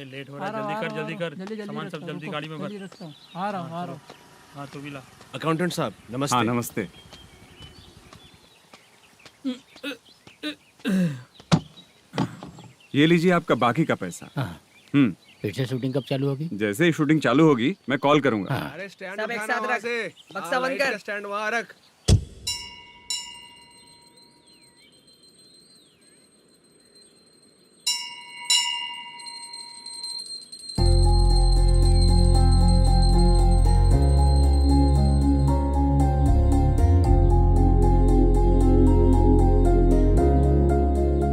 ये लेट हो रहा है, जल्दी कर सामान सब जल्दी गाड़ी में भर। आ रहा हूँ। हाँ तू भी ला। अकाउंटेंट साहब नमस्ते। हाँ नमस्ते। ये लीजिए आपका बाकी का पैसा। फिर से शूटिंग कब चालू होगी? जैसे ही शूटिंग चालू होगी मैं कॉल करूंगा। अरे स्टैंड सब एक उठाना साथ वहाँ रख। से। बक्सा बंद कर। स्टैंड वहाँ रख।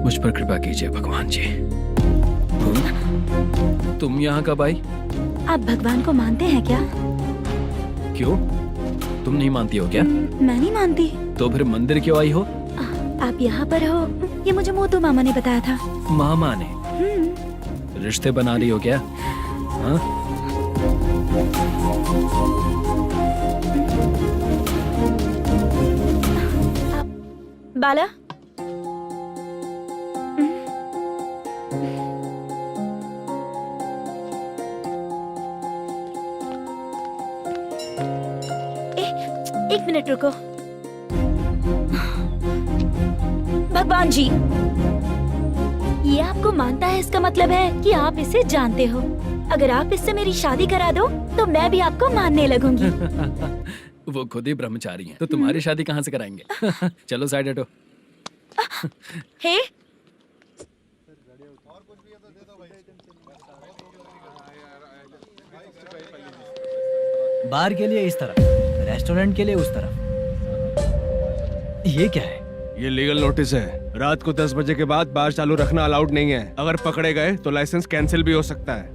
मुझ पर कृपा कीजिए भगवान जी। तुम यहाँ कब आई? आप भगवान को मानते हैं क्या? क्यों? तुम नहीं मानती हो क्या? मैं नहीं मानती। तो फिर मंदिर क्यों आई हो? आप यहाँ पर हो ये मुझे मोटू मामा ने बताया था। मामा ने? रिश्ते बना रही हो क्या? हाँ? बाला एक मिनट रुको। भगवान जी ये आपको मानता है, इसका मतलब है कि आप इसे जानते हो। अगर आप इससे मेरी शादी करा दो तो मैं भी आपको मानने लगूंगी। वो खुद ही ब्रह्मचारी हैं, तो तुम्हारी शादी कहाँ से कराएंगे? चलो साइड हटो। हे बार के लिए इस तरफ, रेस्टोरेंट के लिए उस तरफ। ये क्या है? ये लीगल नोटिस है। रात को 10 बजे के बाद बार चालू रखना अलाउड नहीं है। अगर पकड़े गए तो लाइसेंस कैंसिल भी हो सकता है।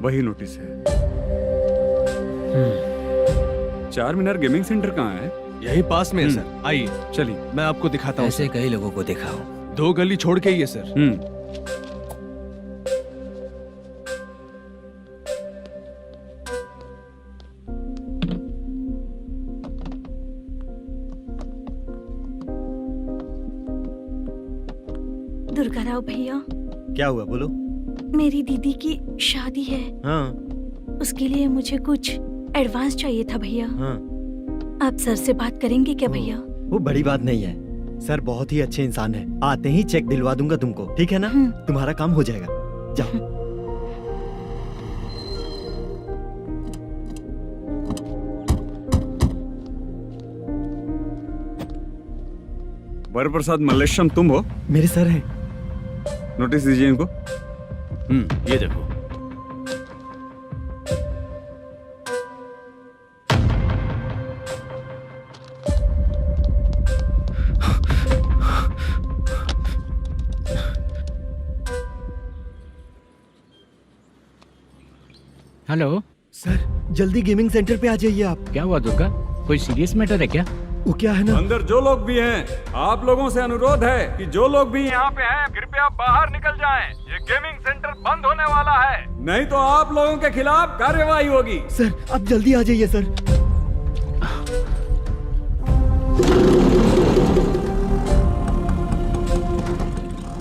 वही नोटिस है। चार मीनार गेमिंग सेंटर कहाँ है? यही पास में है सर। आइए चलिए मैं आपको दिखाता हूँ। ऐसे कई लोगों को देखा हूँ। 2 गली छोड़ के ही है सर। दुर्गा राव भैया, क्या हुआ बोलो। मेरी दीदी की शादी है। हाँ उसके लिए मुझे कुछ एडवांस चाहिए था भैया। हाँ आप सर से बात करेंगे क्या भैया? वो बड़ी बात नहीं है। सर बहुत ही अच्छे इंसान है। आते ही चेक दिलवा दूंगा तुमको, ठीक है ना? तुम्हारा काम हो जाएगा। जाओ। वरप्रसाद मल्लेश्वरम तुम हो? मेरे सर हैं। नोटिस दीजिए इनको। ये देखो। हेलो सर जल्दी गेमिंग सेंटर पे आ जाइए आप। क्या हुआ दुर्गा? कोई सीरियस मैटर है क्या? वो क्या है ना, अंदर जो लोग भी हैं, आप लोगों से अनुरोध है कि जो लोग भी यहाँ पे हैं कृपया बाहर निकल जाएं। ये गेमिंग सेंटर बंद होने वाला है, नहीं तो आप लोगों के खिलाफ कार्यवाही होगी। सर आप जल्दी आ जाइए सर।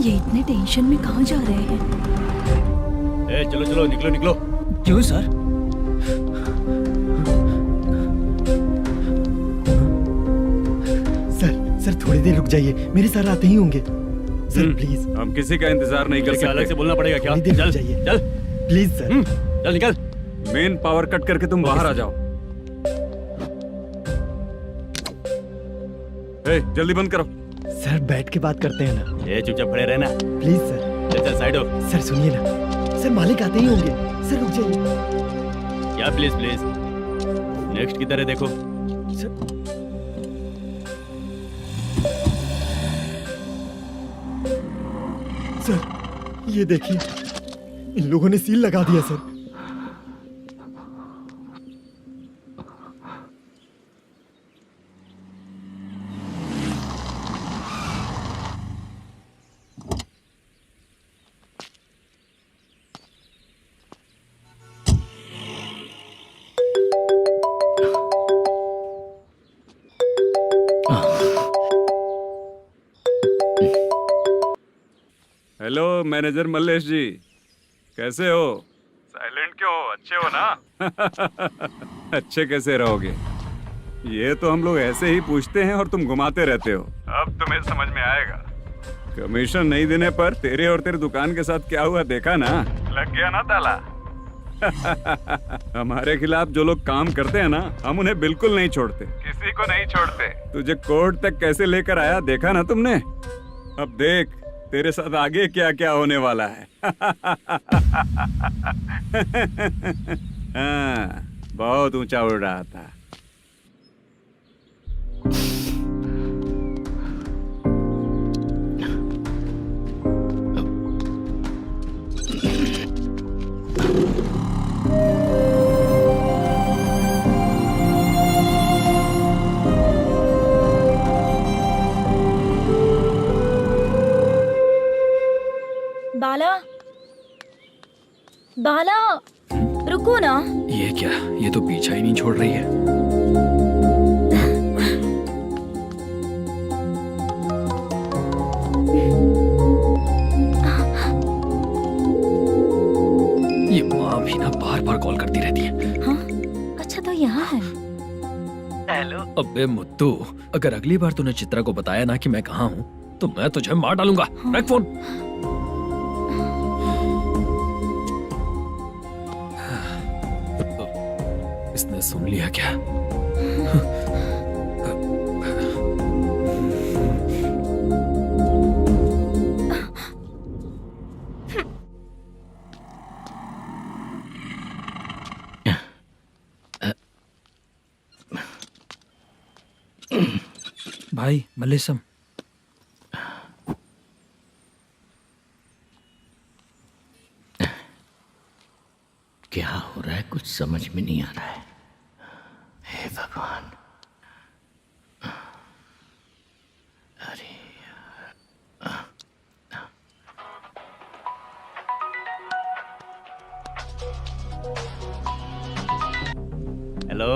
ये इतने टेंशन में कहाँ जा रहे हैं? चलो चलो निकलो निकलो। क्यों सर? सर थोड़ी देर रुक जाइए, मेरे सर आते ही होंगे। Sir please. हम किसी का इंतजार नहीं कर सकते। अलग से बोलना पड़ेगा क्या? थोड़ी देर रुक चल जाइए चल प्लीज सर। चल निकल। मेन पावर कट करके तुम बाहर आ जाओ। जल्दी बंद करो। सर बैठ के बात करते हैं ना। ये चुपचाप खड़े रहना। Please sir. चल चल साइड हो। सर सुनिए ना, सर मालिक आते ही होंगे। सर रुक जाइए। क्या प्लीज प्लीज? नेक्स्ट की तरह देखो। सर ये देखिए, इन लोगों ने सील लगा दिया सर। हेलो मैनेजर मल्लेश जी, कैसे हो? साइलेंट क्यों हो? अच्छे हो ना? अच्छे कैसे रहोगे? ये तो हम लोग ऐसे ही पूछते हैं और तुम घुमाते रहते हो। अब तुम्हें समझ में आएगा। कमीशन नहीं देने पर तेरे और तेरी दुकान के साथ क्या हुआ देखा ना? लग गया ना ताला? हमारे खिलाफ जो लोग काम करते हैं ना, हम उन्हें बिल्कुल नहीं छोड़ते, किसी को नहीं छोड़ते। तुझे कोर्ट तक कैसे लेकर आया देखा ना तुमने? अब देख तेरे साथ आगे क्या क्या होने वाला है। हाँ, बहुत ऊंचा उड़ रहा था। बाला, बाला, रुको ना। ये क्या? ये तो पीछा ही नहीं छोड़ रही है। ये माँ भी ना बार बार कॉल करती रहती है। हाँ, अच्छा तो यहाँ है। हेलो। अबे मुत्तू, अगर अगली बार तूने चित्रा को बताया ना कि मैं कहाँ हूँ तो मैं तुझे मार डालूंगा। रख फोन। इसने सुन लिया क्या? भाई मल्लेशम, क्या हो रहा है? कुछ समझ में नहीं आ रहा है। हे भगवान। अरे हेलो।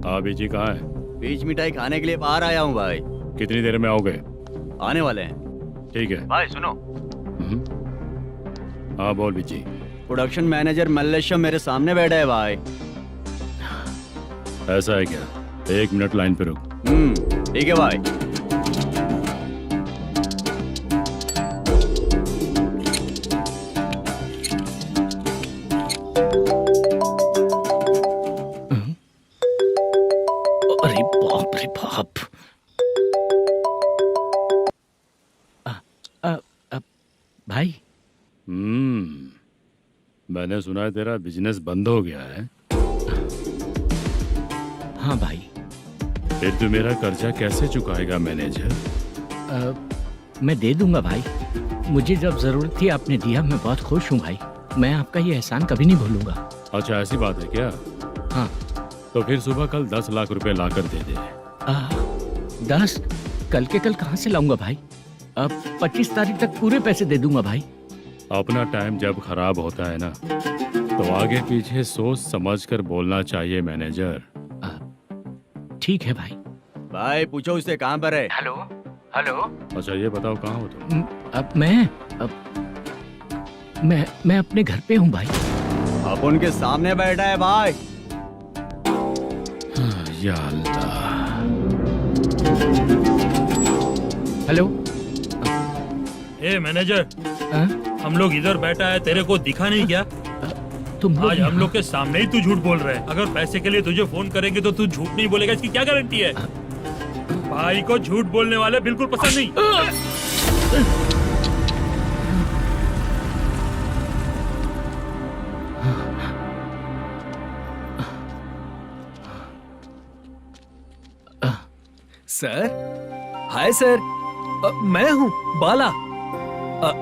हाँ बीजी कहाँ है? बीज मिठाई खाने के लिए बाहर आया हूँ भाई। कितनी देर में आओगे? आने वाले हैं। ठीक है भाई सुनो। हाँ बोल बीजी। प्रोडक्शन मैनेजर मल्लेशम मेरे सामने बैठा है भाई। ऐसा है क्या? 1 मिनट लाइन पे रुक। ठीक है भाई। अरे बाप रे बाप। भाई। मैंने सुना है तेरा बिजनेस बंद हो गया है। हाँ भाई। फिर तू मेरा कर्जा कैसे चुकाएगा मैनेजर? मैं दे दूंगा भाई। मुझे जब जरूरत थी आपने दिया, मैं बहुत खुश हूँ भाई। मैं आपका ये एहसान कभी नहीं भूलूंगा। अच्छा ऐसी बात है क्या? हाँ। तो फिर सुबह कल 10 लाख रुपए लाकर दे दे। 10? कल के कल कहाँ से लाऊंगा भाई? अब 25 तारीख तक पूरे पैसे दे दूंगा भाई। अपना टाइम जब खराब होता है ना, तो आगे पीछे सोच समझ कर बोलना चाहिए मैनेजर। ठीक है भाई। भाई पूछो उससे कहाँ पर है। Hello hello. अच्छा ये बताओ कहाँ हो तुम? अब मैं अपने घर पे हूँ भाई। अब उनके सामने बैठा है भाई। या अल्लाह। हेलो। ए मैनेजर, हम लोग इधर बैठा है, तेरे को दिखा नहीं क्या? तुम आज हम लोग के सामने ही तू झूठ बोल रहा है। अगर पैसे के लिए तुझे फोन करेंगे तो तू झूठ नहीं बोलेगा, इसकी क्या गारंटी है? भाई को झूठ बोलने वाले बिल्कुल पसंद नहीं। Sir, hi sir. मैं हूँ Bala,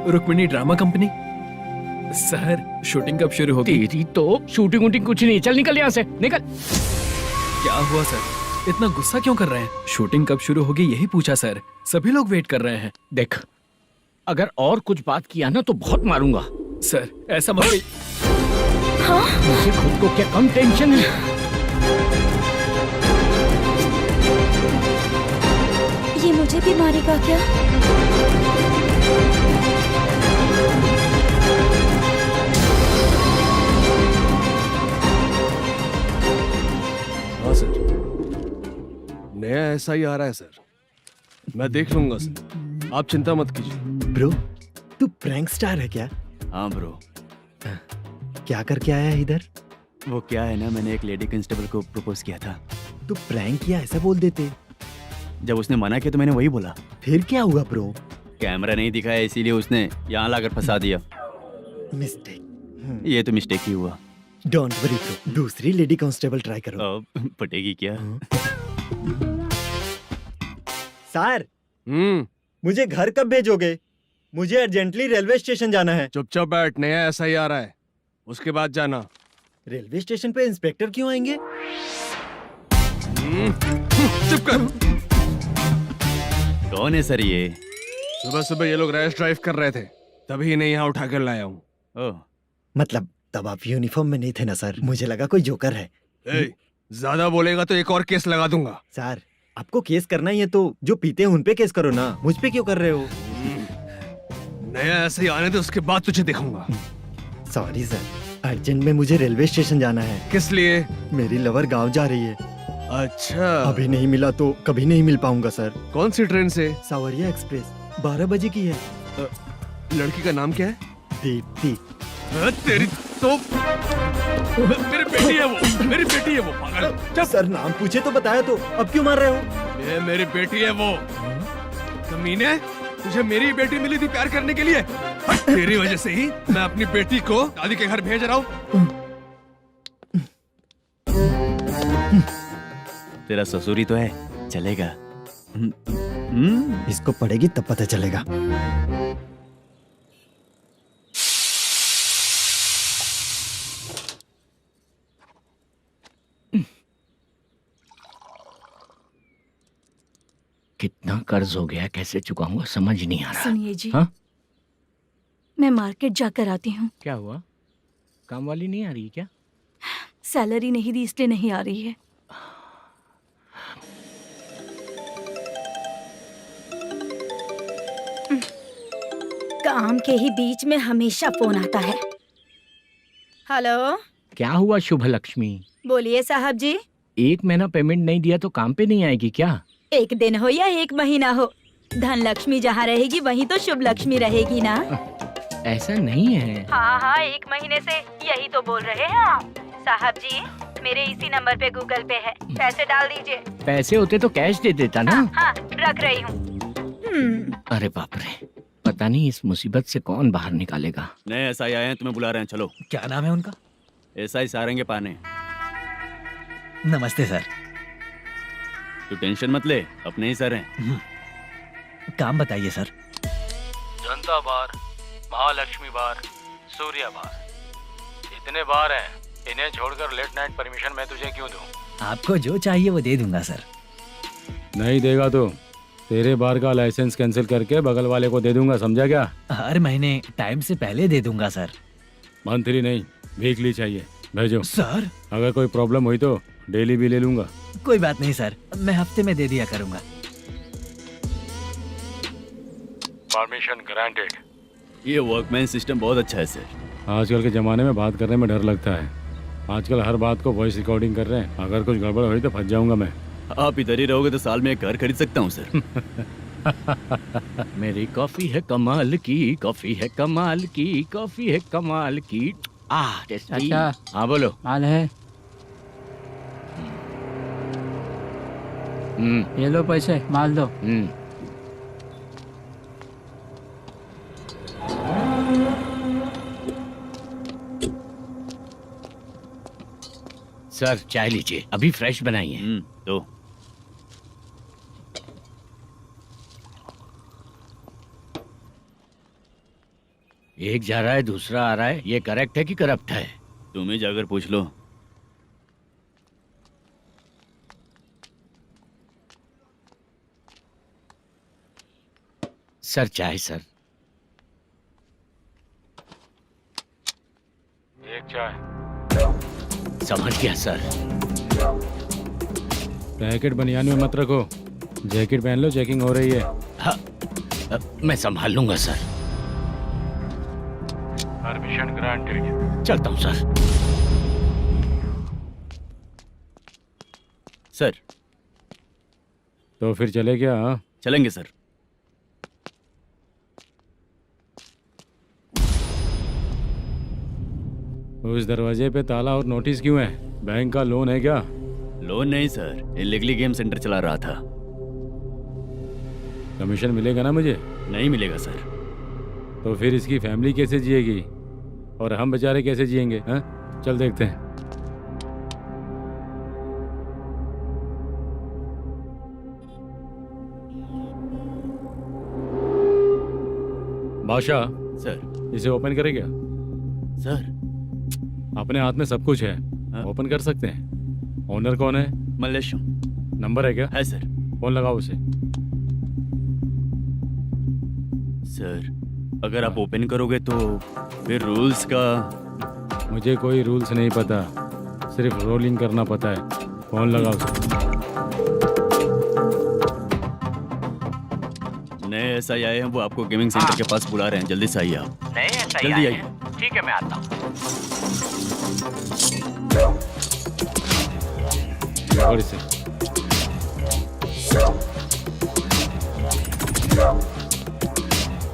Rukmini drama company. Sir shooting कब शुरू होगी? तेरी तो शूटिंग वूटिंग कुछ नहीं। चल निकल यहाँ से, निकल। क्या हुआ सर? इतना गुस्सा क्यों कर रहे हैं? शूटिंग कब शुरू होगी यही पूछा सर। सभी लोग वेट कर रहे हैं। देख, अगर और कुछ बात किया ना तो बहुत मारूंगा। सर ऐसा मत। हाँ? मुझे खुद को क्या कम टेंशन है? ये मुझे भी मारेगा क्या? नया ऐसा ही आ रहा है सर, मैं देख लूंगा सर, आप चिंता मत कीजिए। ब्रो तू प्रैंक स्टार है क्या? हाँ ब्रो, क्या करके आया है इधर? वो क्या है ना, मैंने एक लेडी कांस्टेबल को प्रपोज किया था। तू प्रैंक किया ऐसा बोल देते। जब उसने मना किया तो मैंने वही बोला। फिर क्या हुआ ब्रो? कैमरा नहीं दिखाया इसीलिए उसने यहाँ लाकर फंसा दिया। मिस्टेक। ये तो मिस्टेक ही हुआ। डोंट वरी ब्रो, दूसरी लेडी कांस्टेबल ट्राई करो। अब पटेगी क्या? सर मुझे घर कब भेजोगे? मुझे अर्जेंटली रेलवे स्टेशन जाना है। चुपचाप बैठ, नया ऐसा ही आ रहा है, उसके बाद जाना। रेलवे स्टेशन पे इंस्पेक्टर क्यों आएंगे? चुप कर। कौन है सर ये? सुबह सुबह ये लोग रैश ड्राइव कर रहे थे, तभी इन्हें यहाँ उठा कर लाया हूँ। ओह, मतलब तब आप यूनिफॉर्म में नहीं थे ना सर, मुझे लगा कोई जोकर है। ज्यादा बोलेगा तो एक और केस लगा दूंगा। सर आपको केस करना ही है तो जो पीते हैं उन पे केस करो ना, मुझ पे क्यों कर रहे हो? नया ऐसे ही आने दे, उसके बाद तुझे दिखाऊंगा। सॉरी सर, अर्जेंट में मुझे रेलवे स्टेशन जाना है। किस लिए? मेरी लवर गांव जा रही है। अच्छा, अभी नहीं मिला तो कभी नहीं मिल पाऊंगा सर। कौन सी ट्रेन से? सावरिया एक्सप्रेस 12 बजे की है। लड़की का नाम क्या है? दीप्ति। तेरी तो मेरी बेटी है वो, मेरी बेटी है वो, पागल। सर नाम पूछे तो बताया तो अब क्यों मार रहे हो? ये मेरी बेटी है वो। कमीने, तुझे मेरी बेटी मिली थी प्यार करने के लिए, तेरी वजह से ही मैं अपनी बेटी को दादी के घर भेज रहा हूँ। तेरा ससुरी तो है, चलेगा। इसको पड़ेगी तब पता चलेगा। कितना कर्ज हो गया, कैसे चुकाऊंगा समझ नहीं आ रहा। सुनिए जी, हाँ? मैं मार्केट जाकर आती हूँ। क्या हुआ? काम वाली नहीं आ रही क्या? सैलरी नहीं दी इसलिए नहीं आ रही है। काम के ही बीच में हमेशा फोन आता है। हेलो, क्या हुआ शुभ लक्ष्मी? बोलिए साहब जी। 1 महीना पेमेंट नहीं दिया तो काम पे नहीं आएगी क्या? 1 दिन हो या 1 महीना हो, धन लक्ष्मी जहाँ रहेगी वहीं तो शुभ लक्ष्मी रहेगी ना। ऐसा नहीं है। हाँ हाँ, 1 महीने से यही तो बोल रहे हैं आप। साहब जी, मेरे इसी नंबर पे गूगल पे है, पैसे डाल दीजिए। पैसे होते तो कैश दे देता ना। हाँ, रख रही हूँ। अरे बाप रे, पता नहीं इस मुसीबत से कौन बाहर निकालेगा। नए एसआई आए हैं, तुम्हें बुला रहे हैं, चलो। क्या नाम है उनका? एसआई सारंगे पाने। नमस्ते सर। तू टेंशन मत ले, अपने ही सर हैं। काम बताइए सर। जनता बार, महालक्ष्मी बार, सूर्या बार, इतने बार हैं। इन्हें छोड़कर लेट नाइट परमिशन मैं तुझे क्यों दूं? आपको जो चाहिए वो दे दूंगा सर। नहीं देगा तो तेरे बार का लाइसेंस कैंसिल करके बगल वाले को दे दूंगा, समझा क्या? हर महीने टाइम से पहले दे दूंगा सर। मंथली नहीं, वीकली चाहिए, भेजो। सर अगर कोई प्रॉब्लम हुई तो डेली भी ले लूंगा। कोई बात नहीं सर, मैं हफ्ते में दे दिया करूंगा। Permission granted. ये वर्कमैन सिस्टम बहुत अच्छा है सर। आजकल के ज़माने में बात करने में डर लगता है। आजकल हर बात को वॉइस रिकॉर्डिंग कर रहे हैं। अगर कुछ गड़बड़ हुई तो फंस जाऊंगा मैं। आप इधर ही रहोगे तो साल में एक घर खरीद सकता हूँ सर। मेरी कॉफी है कमाल की, कॉफी है कमाल की, कॉफी है कमाल की। टेस्टी। अच्छा। हाँ बोलो। माल है, ये लो पैसे, माल दो। सर चाय लीजिए, अभी फ्रेश बनाई है। तो एक जा रहा है दूसरा आ रहा है, ये करेक्ट है कि करप्ट है? तुम ही जाकर पूछ लो। सर चाय सर। एक चाय। समझ गया सर। पैकेट बनियान में मत रखो, जैकेट पहन लो, चेकिंग हो रही है। हाँ, मैं संभाल लूंगा सर। Permission granted. चलता हूँ सर। सर तो फिर चले क्या? हाँ? चलेंगे सर। उस दरवाजे पे ताला और नोटिस क्यों है? बैंक का लोन है क्या? लोन नहीं सर, इलीगली गेम सेंटर चला रहा था। कमीशन मिलेगा ना मुझे? नहीं मिलेगा सर। तो फिर इसकी फैमिली कैसे जिएगी और हम बेचारे कैसे जिएंगे? हाँ, चल देखते हैं। बादशाह, सर। इसे ओपन करे क्या? सर अपने हाथ में सब कुछ है, हाँ? ओपन कर सकते हैं। ओनर कौन है? मल्लेशम। नंबर है क्या? है सर। फोन लगाओ उसे। सर अगर आप ओपन करोगे तो फिर रूल्स का। मुझे कोई रूल्स नहीं पता, सिर्फ रोलिंग करना पता है। फोन लगाओ उसे। नए SI आए हैं, वो आपको गेमिंग सेंटर के पास बुला रहे हैं। जल्दी से आइए आप। नए ऐसा ही जल्दी आए आइए। हैं। ठीक है, मैं आता हूँ। पकड़ इसे।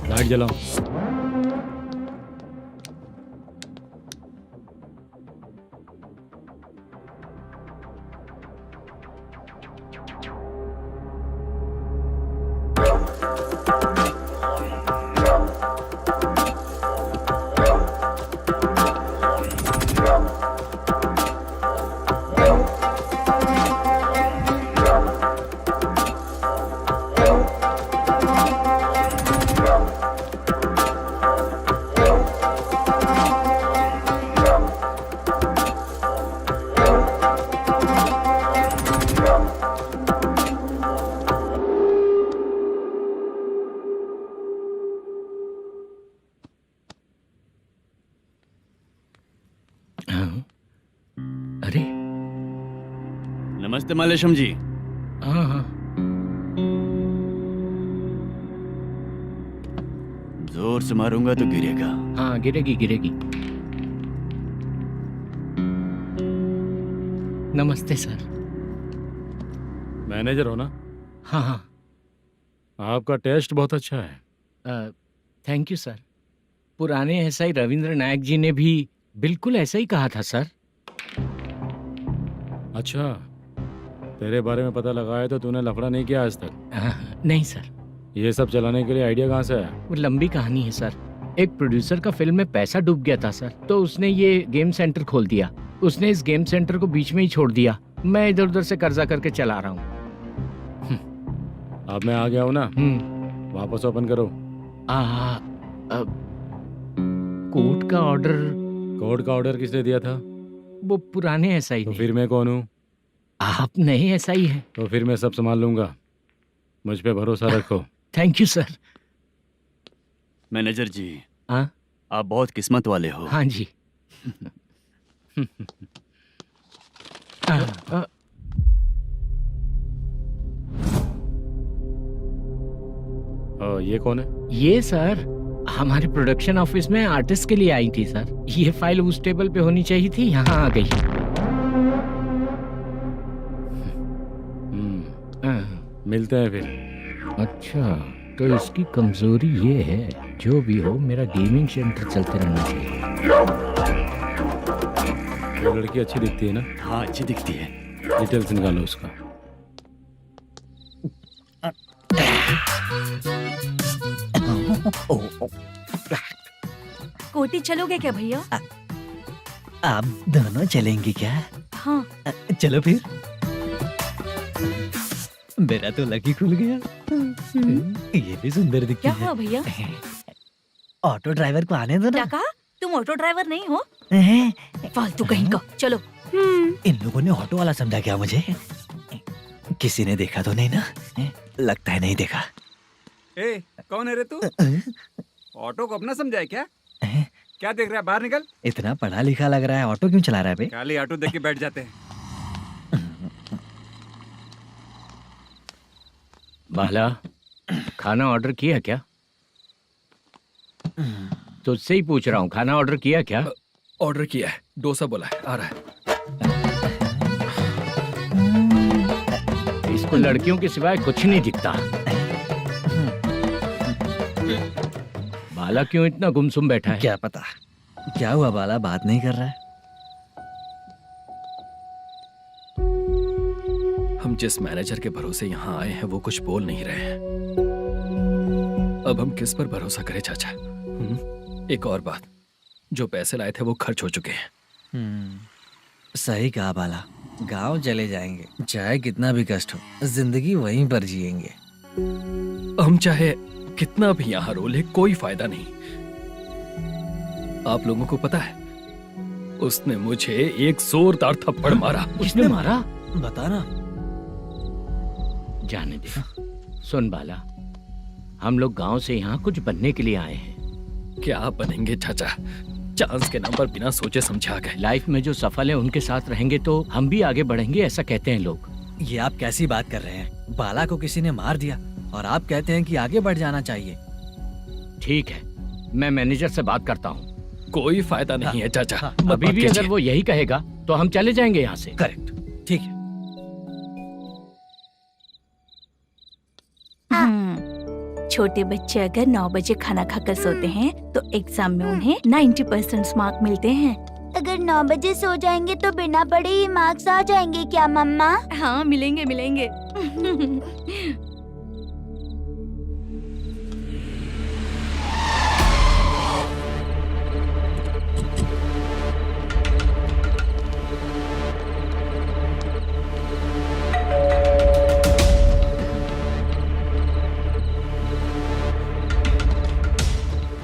लाइट जलाओ। अरे नमस्ते मल्लेशम जी। हाँ हाँ, जोर से मारूंगा तो गिरेगा। हाँ गिरेगी गिरेगी। नमस्ते सर। मैनेजर हो ना? हाँ हाँ। आपका टेस्ट बहुत अच्छा है। Thank you sir. पुराने SI रविंद्र नायक जी ने भी बिल्कुल ऐसा ही कहा था सर। अच्छा, तेरे बारे में पता लगा है तो तूने लफड़ा नहीं किया आज तक? नहीं सर, ये सब चलाने के लिए आइडिया कहाँ से आया? वो लंबी कहानी है सर। एक प्रोड्यूसर का फिल्म में पैसा डूब गया था सर, तो उसने ये गेम सेंटर खोल दिया। उसने इस गेम सेंटर को बीच में ही छोड़ दिया। मैं इधर उधर से कर्जा करके चला रहा हूँ। अब मैं आ गया हूँ ना, वापस ओपन करो। कोर्ट का ऑर्डर। कोर्ट का ऑर्डर किसने दिया था? वो पुराने SI तो ने। फिर मैं कौन हूँ? आप नए SI हैं। तो फिर मैं सब संभाल लूंगा, मुझ पे भरोसा रखो। Thank you sir. मैनेजर जी, हाँ आप बहुत किस्मत वाले हो। हाँ जी। ये कौन है? ये सर हमारे प्रोडक्शन ऑफिस में आर्टिस्ट के लिए आई थी सर। ये फाइल उस टेबल पे होनी चाहिए थी, यहाँ आ गई। मिलते हैं फिर। अच्छा, तो इसकी कमजोरी ये है, जो भी हो मेरा गेमिंग सेंटर चलते रहना चाहिए। वो लड़की अच्छी दिखती है ना? हाँ अच्छी दिखती है। डिटेल्स निकालो उसका। कोटी चलोगे क्या भैया? आप दोनों चलेंगे क्या? हाँ। चलो फिर। मेरा तो लकी खुल गया। ये भी सुंदर दिखती क्या है। हुआ भैया? ऑटो ड्राइवर को आने दो क्या ना। कहा? तुम ऑटो ड्राइवर नहीं हो? हैं? फालतू कहीं का। चलो। इन लोगों ने ऑटो वाला समझा क्या मुझे? किसी ने देखा तो नहीं ना? लगता है नहीं देखा। ए, कौन है रे तू? ऑटो को अपना समझा है क्या? क्या देख रहा है? बाहर निकल। इतना पढ़ा लिखा लग रहा है, ऑटो क्यों चला रहा है बे? खाली ऑटो देख के बैठ जाते हैं। बाला, खाना ऑर्डर किया क्या? तुझसे ही पूछ रहा हूँ, खाना ऑर्डर किया क्या? ऑर्डर किया है, डोसा बोला है, आ रहा है। इस इसको लड़कियों के सिवाय कुछ नहीं दिखता। बाला क्यों इतना गुमसुम बैठा है? क्या पता क्या हुआ, बाला बात नहीं कर रहा है। हम जिस मैनेजर के भरोसे यहाँ आए हैं वो कुछ बोल नहीं रहे हैं। अब हम किस पर भरोसा करें चाचा? एक और बात, जो पैसे लाए थे वो खर्च हो चुके हैं। सही कहा बाला, गांव चले जाएंगे, चाहे कितना भी कष्ट हो, जिंदगी वहीं पर जिएंगे। हम चाहे कितना भी यहाँ रो ले, कोई फायदा नहीं। आप लोगों को पता है, उसने मुझे एक जोरदार थप्पड़ मारा। उसने मारा? बता ना। जाने दे। सुन बाला, हम लोग गांव से यहाँ कुछ बनने के लिए आए हैं। क्या बनेंगे चाचा? चांस के नाम पर बिना सोचे समझे आ गए। लाइफ में जो सफल है उनके साथ रहेंगे तो हम भी आगे बढ़ेंगे, ऐसा कहते हैं लोग। ये आप कैसी बात कर रहे हैं? बाला को किसी ने मार दिया और आप कहते हैं कि आगे बढ़ जाना चाहिए। ठीक है, मैं मैनेजर से बात करता हूँ। कोई फायदा नहीं है चाचा। अभी भी अगर वो यही कहेगा तो हम चले जाएंगे यहाँ से। करेक्ट, ठीक है। छोटे बच्चे अगर 9 बजे खाना खाकर सोते हैं तो एग्जाम में उन्हें 90% मार्क मिलते हैं। अगर 9 बजे सो जाएंगे तो बिना पढ़े ही मार्क्स आ जाएंगे क्या मम्मा? हाँ, मिलेंगे मिलेंगे।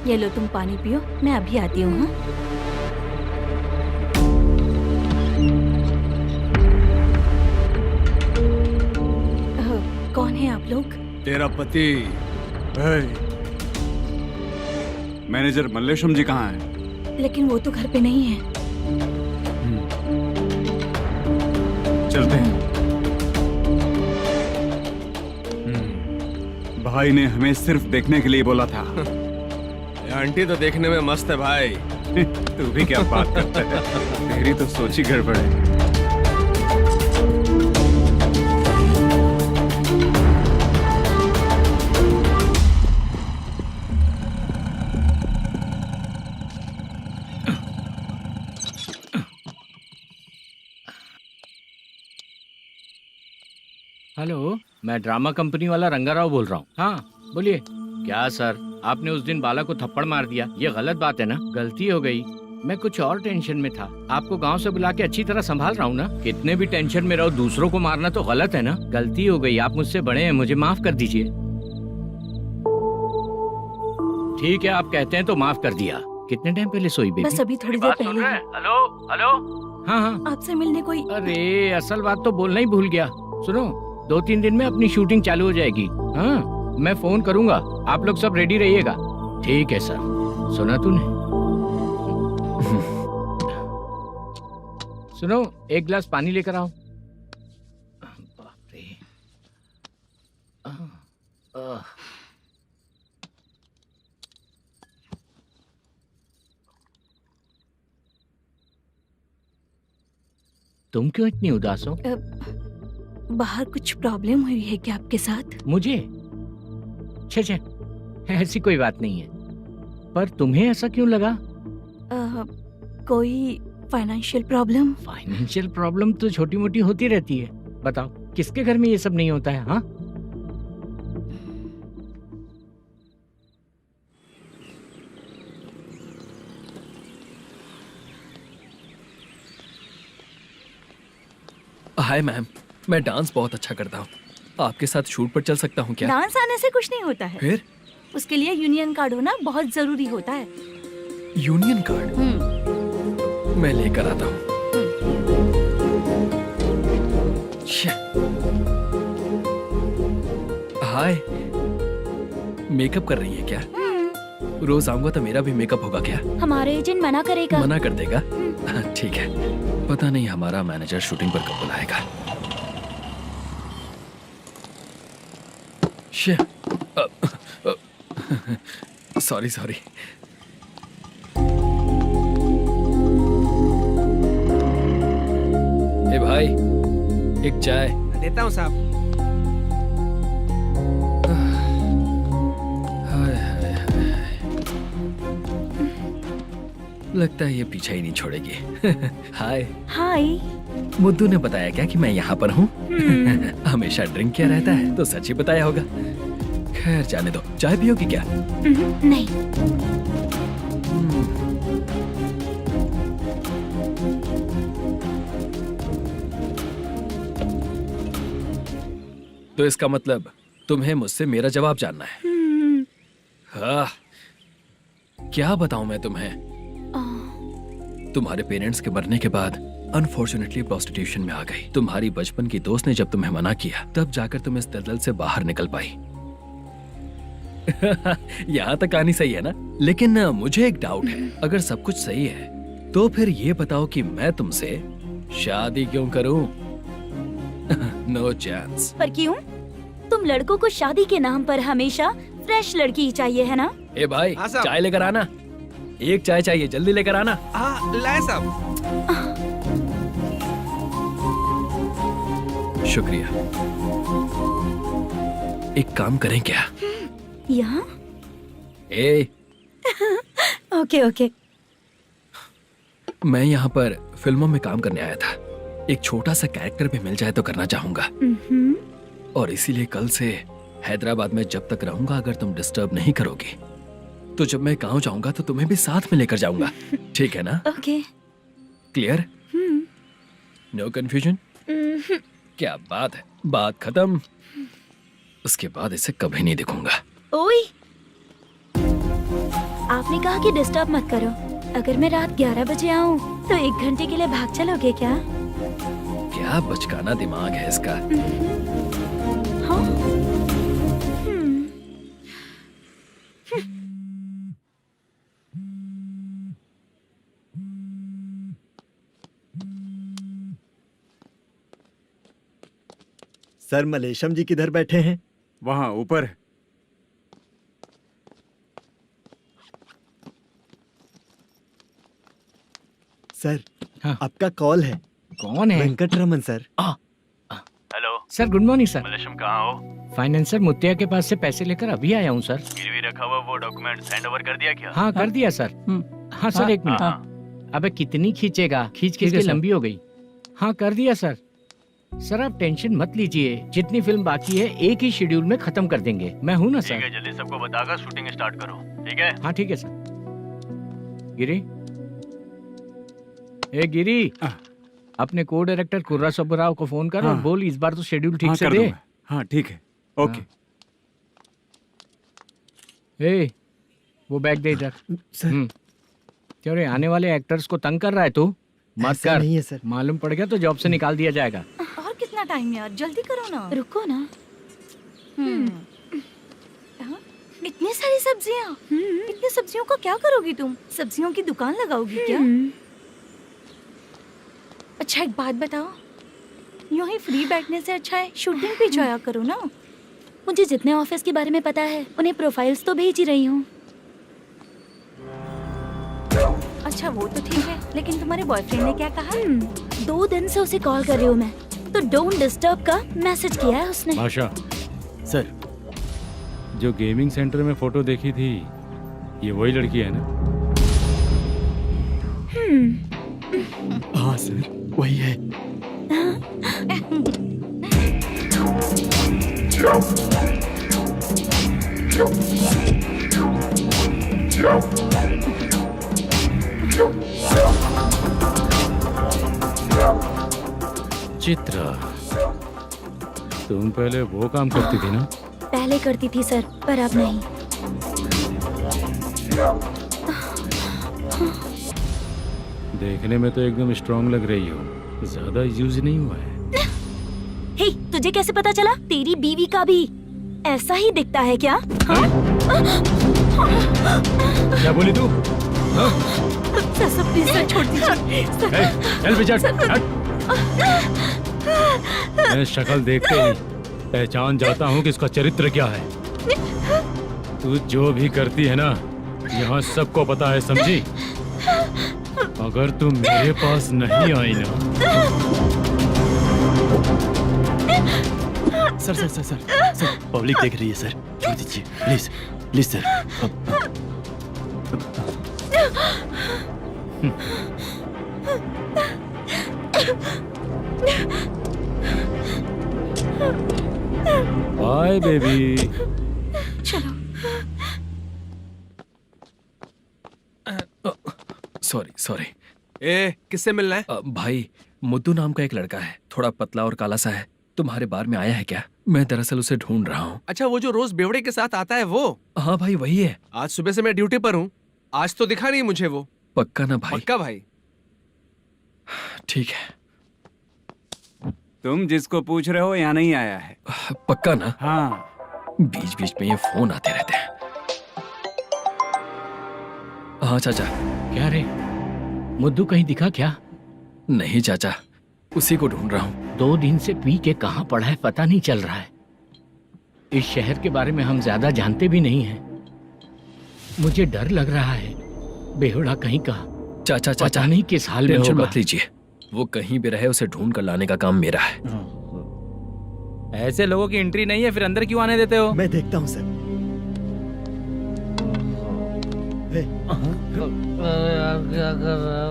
ये लो, तुम पानी पियो, मैं अभी आती हूँ। हाँ? कौन है आप लोग? तेरा पति। मैनेजर मल्लेशम जी कहाँ हैं? लेकिन वो तो घर पे नहीं है। चलते हैं। भाई ने हमें सिर्फ देखने के लिए बोला था। आंटी तो देखने में मस्त है भाई। तू भी क्या बात करता है? तेरी तो सोच ही गड़बड़ है। हेलो, मैं ड्रामा कंपनी वाला रंगाराव बोल रहा हूँ। हाँ बोलिए। क्या सर, आपने उस दिन बाला को थप्पड़ मार दिया, ये गलत बात है ना? गलती हो गई, मैं कुछ और टेंशन में था। आपको गांव से बुला के अच्छी तरह संभाल रहा हूँ ना। कितने भी टेंशन में रहो, दूसरों को मारना तो गलत है ना। गलती हो गई, आप मुझसे बड़े हैं, मुझे माफ कर दीजिए। ठीक है, आप कहते हैं तो माफ कर दिया। कितने टाइम पहले सोई बेबी? बस अभी थोड़ी देर पहले। Hello hello. हाँ हाँ, आपसे मिलने कोई। अरे असल बात तो बोलना ही भूल गया। सुनो, 2-3 दिन में अपनी शूटिंग चालू हो जाएगी। हाँ, मैं फोन करूंगा, आप लोग सब रेडी रहिएगा। ठीक है सर। सुना तूने? सुनो, एक गिलास पानी लेकर आओ। बाप रे। तुम क्यों इतनी उदास हो? बाहर कुछ प्रॉब्लम हुई है क्या आपके साथ? मुझे? छे, ऐसी कोई बात नहीं है। पर तुम्हें ऐसा क्यों लगा? कोई फाइनेंशियल प्रॉब्लम? फाइनेंशियल प्रॉब्लम तो छोटी मोटी होती रहती है। बताओ, किसके घर में ये सब नहीं होता है? हाँ, हाय मैम, मैं डांस बहुत अच्छा करता हूँ। आपके साथ शूट पर चल सकता हूँ क्या? डांस आने से कुछ नहीं होता है। फिर? उसके लिए यूनियन कार्ड होना बहुत जरूरी होता है। Union card? मैं लेकर आता हूँ। हाय, मेकअप कर रही है क्या? रोज आऊंगा तो मेरा भी मेकअप होगा क्या? हमारे एजेंट मना करेगा। मना कर देगा? ठीक है, पता नहीं हमारा मैनेजर शूटिंग पर कब बुलाएगा। सॉरी। ए भाई, एक चाय। देता हूँ साहब। लगता है ये पीछा ही नहीं छोड़ेगी। हाय। हाय। मुद्दू ने बताया क्या कि मैं यहाँ पर हूँ? हमेशा ड्रिंक किया रहता है तो सच ही बताया होगा। खैर जाने दो, चाय पियोगी क्या? नहीं। तो इसका मतलब तुम्हें मुझसे मेरा जवाब जानना है। हाँ, क्या बताऊं मैं तुम्हें? तुम्हारे पेरेंट्स के मरने के बाद अनफॉर्चुनेटली प्रोस्टिट्यूशन में आ गई। तुम्हारी बचपन की दोस्त ने जब तुम्हें मना किया तब जाकर तुम इस दलदल से बाहर निकल पाई। यहाँ तक कहानी सही है ना? लेकिन मुझे एक डाउट है, अगर सब कुछ सही है तो फिर ये बताओ कि मैं तुमसे शादी क्यों करूं? No chance. पर क्यों? तुम लड़कों को शादी के नाम पर हमेशा फ्रेश लड़की ही चाहिए है ना? ए भाई, हाँ साहब। चाय लेकर आना। एक चाय चाहिए, जल्दी लेकर आना। हाँ लाए साहब। शुक्रिया। एक काम करें क्या? यहाँ? ए, ओके ओके। मैं यहाँ पर फिल्मों में काम करने आया था। एक छोटा सा कैरेक्टर भी मिल जाए तो करना चाहूंगा। और इसीलिए कल से हैदराबाद में जब तक रहूंगा, अगर तुम डिस्टर्ब नहीं करोगी तो जब मैं गांव जाऊंगा तो तुम्हें भी साथ में लेकर जाऊंगा। ठीक है ना? ओके। क्लियर? No confusion? क्या बात है, बात खत्म। उसके बाद इसे कभी नहीं दिखूंगा। ओए, आपने कहा कि डिस्टर्ब मत करो। अगर मैं रात 11 बजे आऊँ तो 1 घंटे के लिए भाग चलोगे क्या? क्या बचकाना दिमाग है इसका। हाँ? सर, मलेशम जी किधर बैठे हैं? वहाँ ऊपर। सर, हाँ। आपका कॉल है। कौन है? Venkataraman sir. Hello sir good morning sir. Malesham कहाँ हो? फाइनेंसर मुत्तिया के पास से पैसे लेकर अभी आया हूँ सर। गिरवी रखा हुआ वो डॉक्यूमेंट हैंड ओवर कर दिया क्या? हाँ कर दिया सर। हाँ सर, 1 मिनट। अबे कितनी खींचेगा, खींच खींच के लंबी हो गई। हाँ कर दिया सर। सर आप टेंशन मत लीजिए, जितनी फिल्म बाकी है एक ही शेड्यूल में खत्म कर देंगे। मैं हूँ ना ठीक सर। है, जल्दी सबको बताकर शूटिंग स्टार्ट करो। ठीक है? हाँ ठीक है सर। गिरी, ए गिरी, अपने को डायरेक्टर कुर्रा सुब्बराव को फोन कर और बोल इस बार तो शेड्यूल ठीक से दे। हाँ ठीक है, ओके। ए, वो बैग दे इधर। सर, क्यों रे, आने वाले एक्टर्स को तंग कर रहा है तू? मत ऐसा कर। नहीं है सर। मालूम पड़ गया तो जॉब से निकाल दिया जाएगा। और कितना टाइम यार, जल्दी करो ना। रुको ना। इतनी सारी सब्जियाँ। इतनी सब्जियों का क्या करोगी तुम? सब्जियों की दुकान लगाओगी क्या? अच्छा एक बात बताओ, यूं ही फ्री बैठने से अच्छा है शूटिंग पे जाया करो ना। मुझे जितने ऑफिस के बारे में पता है उन्हें प्रोफाइल्स तो भेज ही रही हूँ। अच्छा वो तो ठीक है, लेकिन तुम्हारे बॉयफ्रेंड ने क्या कहा? 2 दिन से उसे कॉल कर रही हूँ मैं, तो डोंट डिस्टर्ब का मैसेज किया है उसने। भाषा, सर, जो गेमिंग सेंटर में फोटो देखी थी, ये वही लड़की है ना? हाँ सर, वही है। चित्रा, तुम पहले वो काम करती थी ना? पहले करती थी सर, पर अब नहीं। देखने में तो एकदम स्ट्रांग लग रही हो, ज्यादा यूज नहीं हुआ है। हे, तुझे कैसे पता चला? तेरी बीवी का भी ऐसा ही दिखता है क्या? हाँ? क्या बोली तू? सर प्लीज सर, छोड़ दीजिए। चल बेटा, मैं शक्ल देखते ही पहचान जाता हूँ कि इसका चरित्र क्या है। तू जो भी करती है ना, यहाँ सबको पता है, समझी? अगर तू मेरे पास नहीं आई ना। Sir sir sir sir sir, public देख रही है सर, छोड़ दीजिए please please sir. Bye baby. चलो। Sorry sorry. ए, किससे मिलना है? भाई, मुद्दू नाम का एक लड़का है, थोड़ा पतला और काला सा है। तुम्हारे बार में आया है क्या? मैं दरअसल उसे ढूंढ रहा हूँ। अच्छा, वो जो रोज बेवड़े के साथ आता है वो? हाँ भाई, वही है। आज सुबह से मैं ड्यूटी पर हूँ, आज तो दिखा नहीं मुझे वो। पक्का ना भाई? पक्का भाई। ठीक है। तुम जिसको पूछ रहे हो यहाँ नहीं आया है? पक्का ना? हाँ। बीच बीच में ये फोन आते रहते हैं। हाँ चाचा। क्या रे, मुद्दू कहीं दिखा क्या? नहीं चाचा, उसी को ढूंढ रहा हूँ। 2 दिन से पी के कहाँ पड़ा है पता नहीं चल रहा है। इस शहर के बारे में हम ज्यादा जानते भी नहीं हैं। मुझे डर लग रहा है, बेहुड़ा कहीं का। चाचा चाचा नहीं किस हाल में टेंशन होगा। मत लीजिए, वो कहीं भी रहे उसे ढूंढ कर लाने का काम मेरा है। ऐसे लोगों की एंट्री नहीं है, फिर अंदर क्यों आने देते हो? मैं देखता हूँ सर।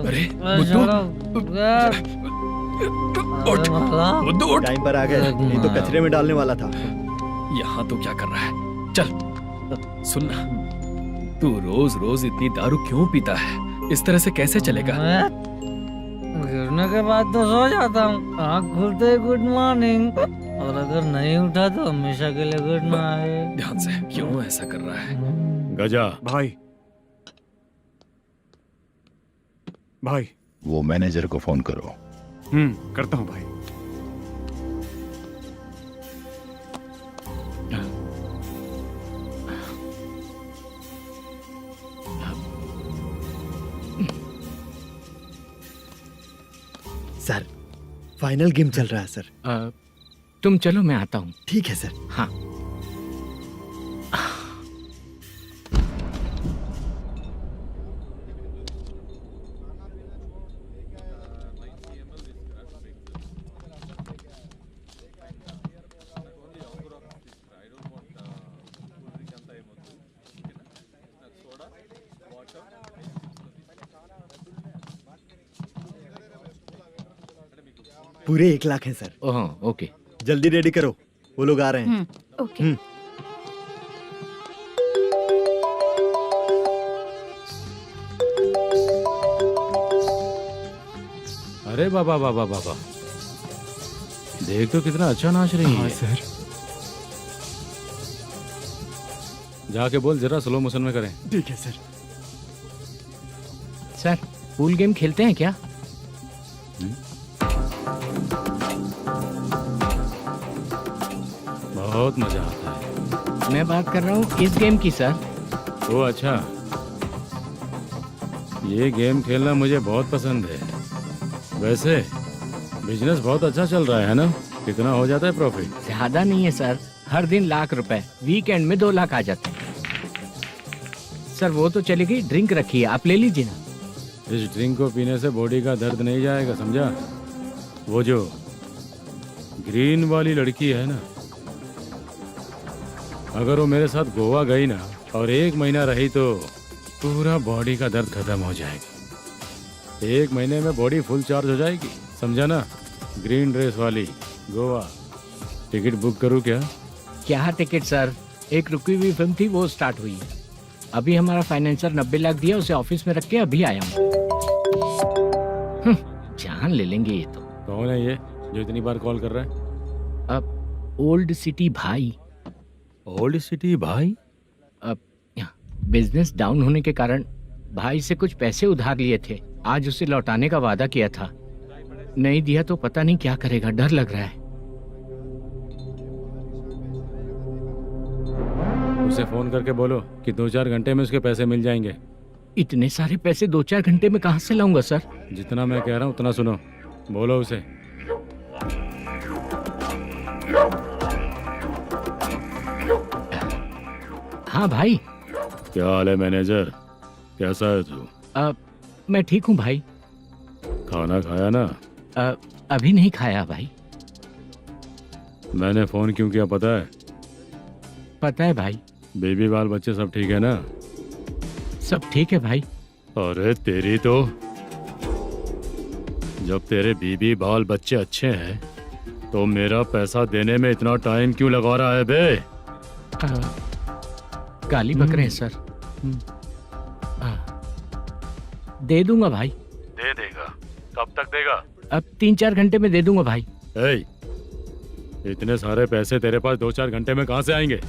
अरे मुद्दू उठ। टाइम पर आ गए, नहीं तो कचरे में डालने वाला था। यहाँ तो क्या कर रहा है? चल सुनना, तू रोज रोज इतनी दारू क्यों पीता है? इस तरह से कैसे चलेगा? गिरने के बाद तो सो जाता हूँ, आँख खुलते ही गुड मॉर्निंग, और अगर नहीं उठा तो हमेशा के लिए गुड नाइट। ध्यान से, क्यों ऐसा कर रहा है? गजा भाई, भाई वो मैनेजर को फोन करो। करता हूँ भाई। सर, फाइनल गेम चल रहा है सर। तुम चलो, मैं आता हूँ। ठीक है सर। हाँ। पूरे 1 लाख हैं सर। ओह, ओके। जल्दी रेडी करो, वो लोग आ रहे हैं। ओके। अरे बाबा बाबा बाबा, देख तो कितना अच्छा नाच रही है। सर। जाके बोल जरा स्लो मोशन में करें। ठीक है सर। सर, पूल गेम खेलते हैं क्या? बहुत मजा आता है। मैं बात कर रहा हूँ इस गेम की सर। ओ अच्छा, ये गेम खेलना मुझे बहुत पसंद है। वैसे बिजनेस बहुत अच्छा चल रहा है ना? कितना हो जाता है प्रॉफिट? ज्यादा नहीं है सर, हर दिन लाख रुपए, वीकेंड में 2 लाख आ जाते हैं। सर वो तो चलेगी, ड्रिंक रखी है, आप ले लीजिए ना। इस ड्रिंक को पीने से बॉडी का दर्द नहीं जाएगा, समझा? वो जो ग्रीन वाली लड़की है ना, अगर वो मेरे साथ गोवा गई ना और 1 महीना रही तो पूरा बॉडी का दर्द खत्म हो जाएगा। 1 महीने में बॉडी फुल चार्ज हो जाएगी, समझा ना? ग्रीन ड्रेस वाली गोवा। टिकट बुक करूँ क्या? क्या टिकट सर, एक रुकी हुई फिल्म थी, वो स्टार्ट हुई है। अभी हमारा फाइनेंसर 90 लाख दिया, उसे ऑफिस में रख के अभी आया हूँ। जान ले लेंगे ये तो। कौन है ये जो इतनी बार कॉल कर रहा है? अब ओल्ड सिटी भाई। ओल्ड सिटी भाई? अब बिजनेस डाउन होने के कारण भाई से कुछ पैसे उधार लिए थे, आज उसे लौटाने का वादा किया था। नहीं दिया तो पता नहीं क्या करेगा, डर लग रहा है। उसे फोन करके बोलो कि 2-4 घंटे में उसके पैसे मिल जाएंगे। इतने सारे पैसे 2-4 घंटे में कहाँ से लाऊंगा सर? जितना मैं कह रहा हूँ उतना सुनो, बोलो उसे। हाँ भाई। क्या हाल है मैनेजर, कैसा है तू? मैं ठीक हूँ भाई। खाना खाया ना? अभी नहीं खाया भाई। मैंने फोन क्यों किया पता है? पता है भाई। बेबी बाल बच्चे सब ठीक है ना? सब ठीक है भाई। अरे तेरी तो जब तेरे बीबी बाल बच्चे अच्छे हैं तो मेरा पैसा देने में इतना टाइम क्यों लगा रहा है बे? गाली बक रहे हैं सर। दे दूंगा भाई। दे देगा? कब तक देगा? अब 3-4 घंटे में दे दूंगा भाई। ए, इतने सारे पैसे तेरे पास 2-4 घंटे में कहाँ से आएंगे?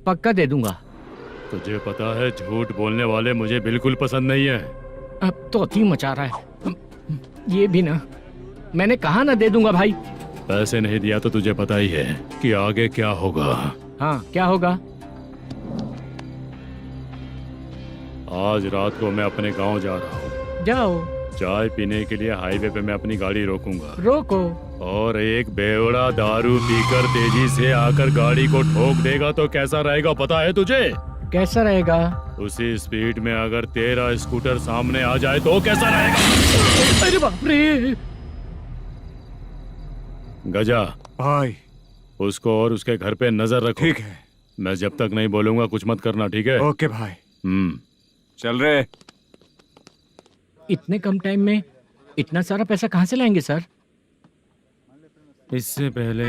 पक्का दे दूंगा। तुझे पता है झूठ बोलने वाले मुझे बिल्कुल पसंद नहीं है। अब तो थी मचा रहा है ये भी ना। मैंने कहा ना दे दूंगा भाई। पैसे नहीं दिया तो तुझे पता ही है कि आगे क्या होगा। हाँ, क्या होगा? आज रात को मैं अपने गांव जा रहा हूँ। जाओ। चाय पीने के लिए हाईवे पे मैं अपनी गाड़ी रोकूंगा। रोको। और एक बेवड़ा दारू पीकर तेजी से आकर गाड़ी को ठोक देगा तो कैसा रहेगा पता है तुझे? कैसा रहेगा? उसी स्पीड में अगर तेरा स्कूटर सामने आ जाए तो कैसा रहेगा? अरे बाप रे। गजा भाई, उसको और उसके घर पे नजर रखो। ठीक है। मैं जब तक नहीं बोलूंगा कुछ मत करना, ठीक है? ओके भाई। चल रहे। इतने कम टाइम में इतना सारा पैसा कहाँ से लाएंगे सर? इससे पहले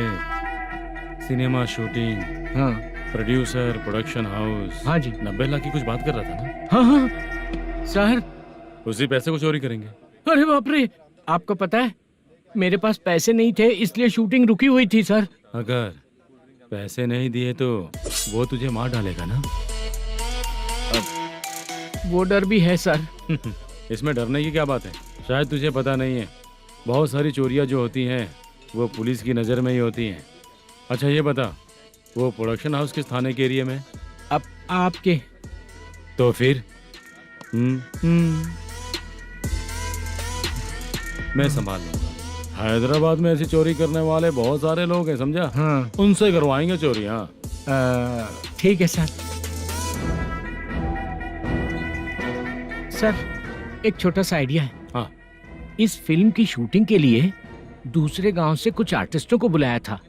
सिनेमा शूटिंग, हाँ, प्रोड्यूसर, प्रोडक्शन हाउस। हाँ जी। 90 लाख की कुछ बात कर रहा था ना? हाँ हाँ सर। उसी पैसे को चोरी करेंगे। अरे बाप रे, आपको पता है मेरे पास पैसे नहीं थे इसलिए शूटिंग रुकी हुई थी सर। अगर पैसे नहीं दिए तो वो तुझे मार डालेगा ना? वो डर भी है सर। इसमें डरने की क्या बात है? शायद तुझे पता नहीं है, बहुत सारी चोरियां जो होती हैं वो पुलिस की नज़र में ही होती हैं। अच्छा ये बता, वो प्रोडक्शन हाउस किस थाने के एरिया में? अब आपके। तो फिर मैं संभाल लूंगा। हैदराबाद में ऐसी चोरी करने वाले बहुत सारे लोग हैं, समझा? हाँ। उनसे करवाएंगे चोरी। हाँ ठीक है सर। सर एक छोटा सा आइडिया है। हाँ। इस फिल्म की शूटिंग के लिए दूसरे गांव से कुछ आर्टिस्टों को बुलाया था,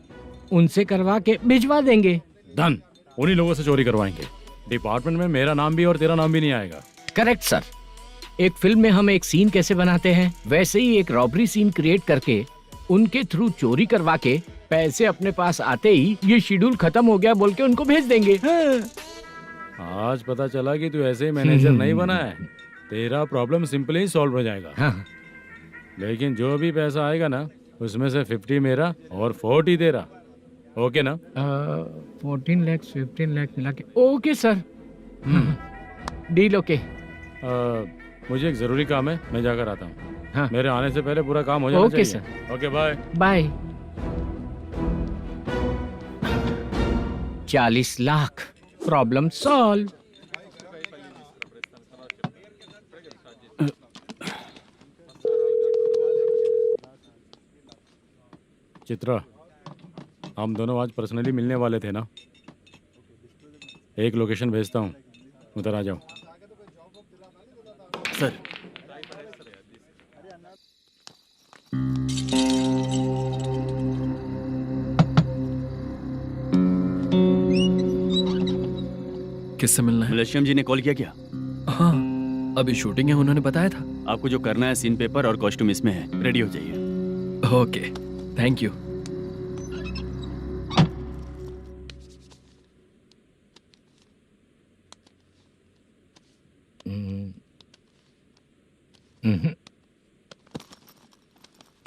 उनसे करवा के भिजवा देंगे। डन। उन्हीं लोगों से चोरी करवाएंगे। डिपार्टमेंट में मेरा नाम भी और तेरा नाम भी नहीं आएगा। Correct sir. एक फिल्म में हम एक सीन कैसे बनाते हैं वैसे ही एक रॉबरी सीन क्रिएट करके उनके थ्रू चोरी करवा के पैसे अपने पास आते ही ये शेड्यूल खत्म हो गया बोल के उनको भेज देंगे। आज पता चला कि तू ऐसे ही मैनेजर नहीं बना है। तेरा प्रॉब्लम सिंपली ही सॉल्व हो जाएगा। हाँ। लेकिन जो भी पैसा आएगा ना उसमें से 50 मेरा और 40 तेरा। ओके ना? 14 लाख 15 लाख मिला के। Okay sir. Deal okay. मुझे एक जरूरी काम है, मैं जाकर आता हूँ। हाँ। मेरे आने से पहले पूरा काम हो जाना ओके चाहिए। Sir. Okay bye. Bye. 40 lakh problem solve. Chitra, हम दोनों आज पर्सनली मिलने वाले थे ना? एक लोकेशन भेजता हूँ, उधर आ जाओ। सर किससे मिलना है? मलेशियम जी ने कॉल किया क्या? हाँ, अभी शूटिंग है, उन्होंने बताया था। आपको जो करना है सीन पेपर और कॉस्ट्यूम इसमें है, रेडी हो जाइए। Okay, thank you.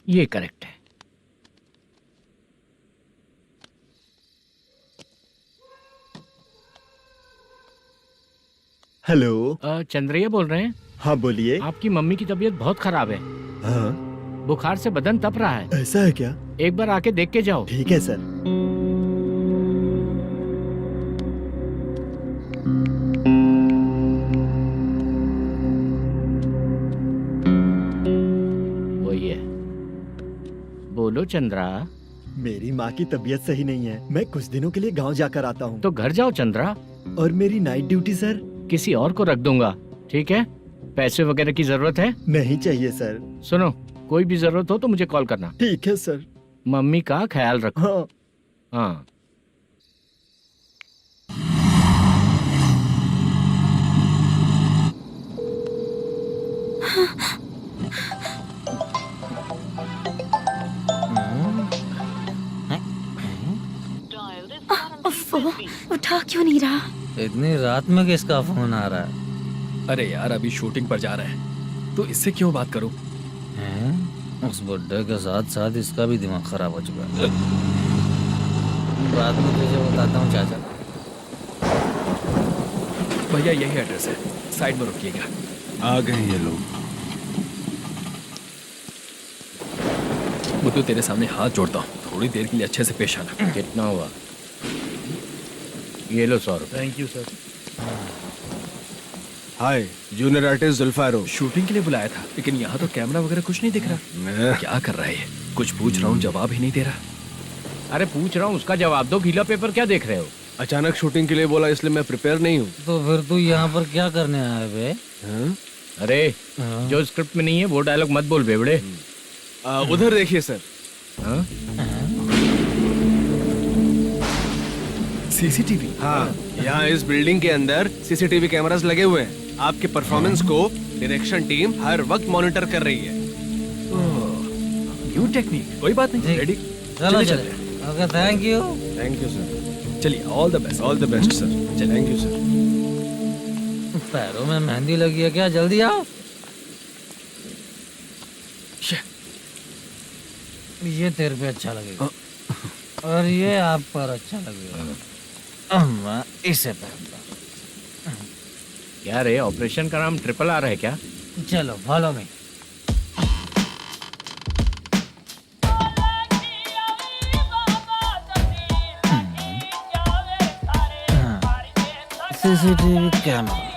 ये करेक्ट है। हेलो। चंद्रैया बोल रहे हैं? हाँ बोलिए। आपकी मम्मी की तबीयत बहुत खराब है। हाँ। बुखार से बदन तप रहा है। ऐसा है क्या? एक बार आके देख के जाओ। ठीक है सर। वही है। बोलो चंद्रा। मेरी माँ की तबीयत सही नहीं है, मैं कुछ दिनों के लिए गांव जाकर आता हूँ। तो घर जाओ चंद्रा। और मेरी नाइट ड्यूटी सर? किसी और को रख दूंगा, ठीक है? पैसे वगैरह की जरूरत है? नहीं चाहिए सर। सुनो, कोई भी जरूरत हो तो मुझे कॉल करना। ठीक है सर। मम्मी का ख्याल रखो। हाँ। हाँ। उफ़्फ़ो, उठा क्यों नहीं रहा? इतनी रात में किसका फोन आ रहा है? अरे यार अभी शूटिंग पर जा रहे हैं तो इससे क्यों बात करूं? हैं? उस बुड्ढे के साथ साथ इसका भी दिमाग खराब हो चुका है। बाद में तुझे बताता हूँ चाचा। भैया यही एड्रेस है, साइड में रुकिएगा। आ गए ये लोग। बुद्धू तेरे सामने हाथ जोड़ता हूँ, थोड़ी देर के लिए अच्छे से पेश आना। कितना हुआ? ये लो 100 रुपए। Thank you sir. Hi, junior artist Zulfaro. Shooting के लिए बुलाया था लेकिन यहाँ तो कैमरा वगैरह कुछ नहीं दिख रहा। क्या कर रहा है ये? कुछ पूछ रहा हूँ जवाब ही नहीं दे रहा। अरे पूछ रहा हूँ उसका जवाब दो, गीला पेपर क्या देख रहे हो? अचानक शूटिंग के लिए बोला इसलिए मैं प्रिपेयर नहीं हूँ। तो फिर तू यहाँ पर क्या करने आया बे? अरे जो स्क्रिप्ट में नहीं है वो डायलॉग मत बोल बेवड़े। उधर देखिए सर। सीसीटीवी? हाँ, यहाँ इस बिल्डिंग के अंदर सीसीटीवी कैमरास लगे हुए हैं। आपके परफॉर्मेंस को डायरेक्शन टीम हर वक्त मॉनिटर कर रही है। न्यू टेक्निक, कोई बात नहीं। रेडी? चलो चले। Okay, thank you. Thank you sir. चलिए, all the best. All the best sir. Thank you sir. पैरों में मेहंदी लगी है क्या? जल्दी आओ। ये तेरे पे अच्छा लगेगा और ये आप पर अच्छा लगेगा। मैं इसे पहनता। क्या रे, ऑपरेशन का नाम ट्रिपल आर है क्या? चलो फॉलो मी। CCTV camera.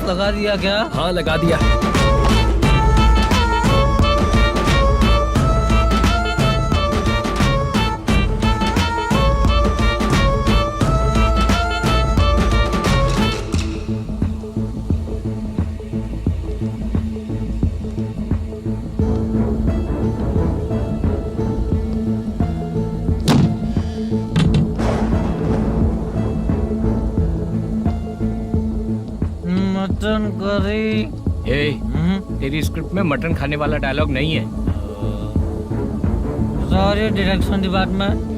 लगा दिया क्या? हाँ लगा दिया। Mutton curry. तेरी स्क्रिप्ट में मटन खाने वाला डायलॉग नहीं है। Sorry direction department.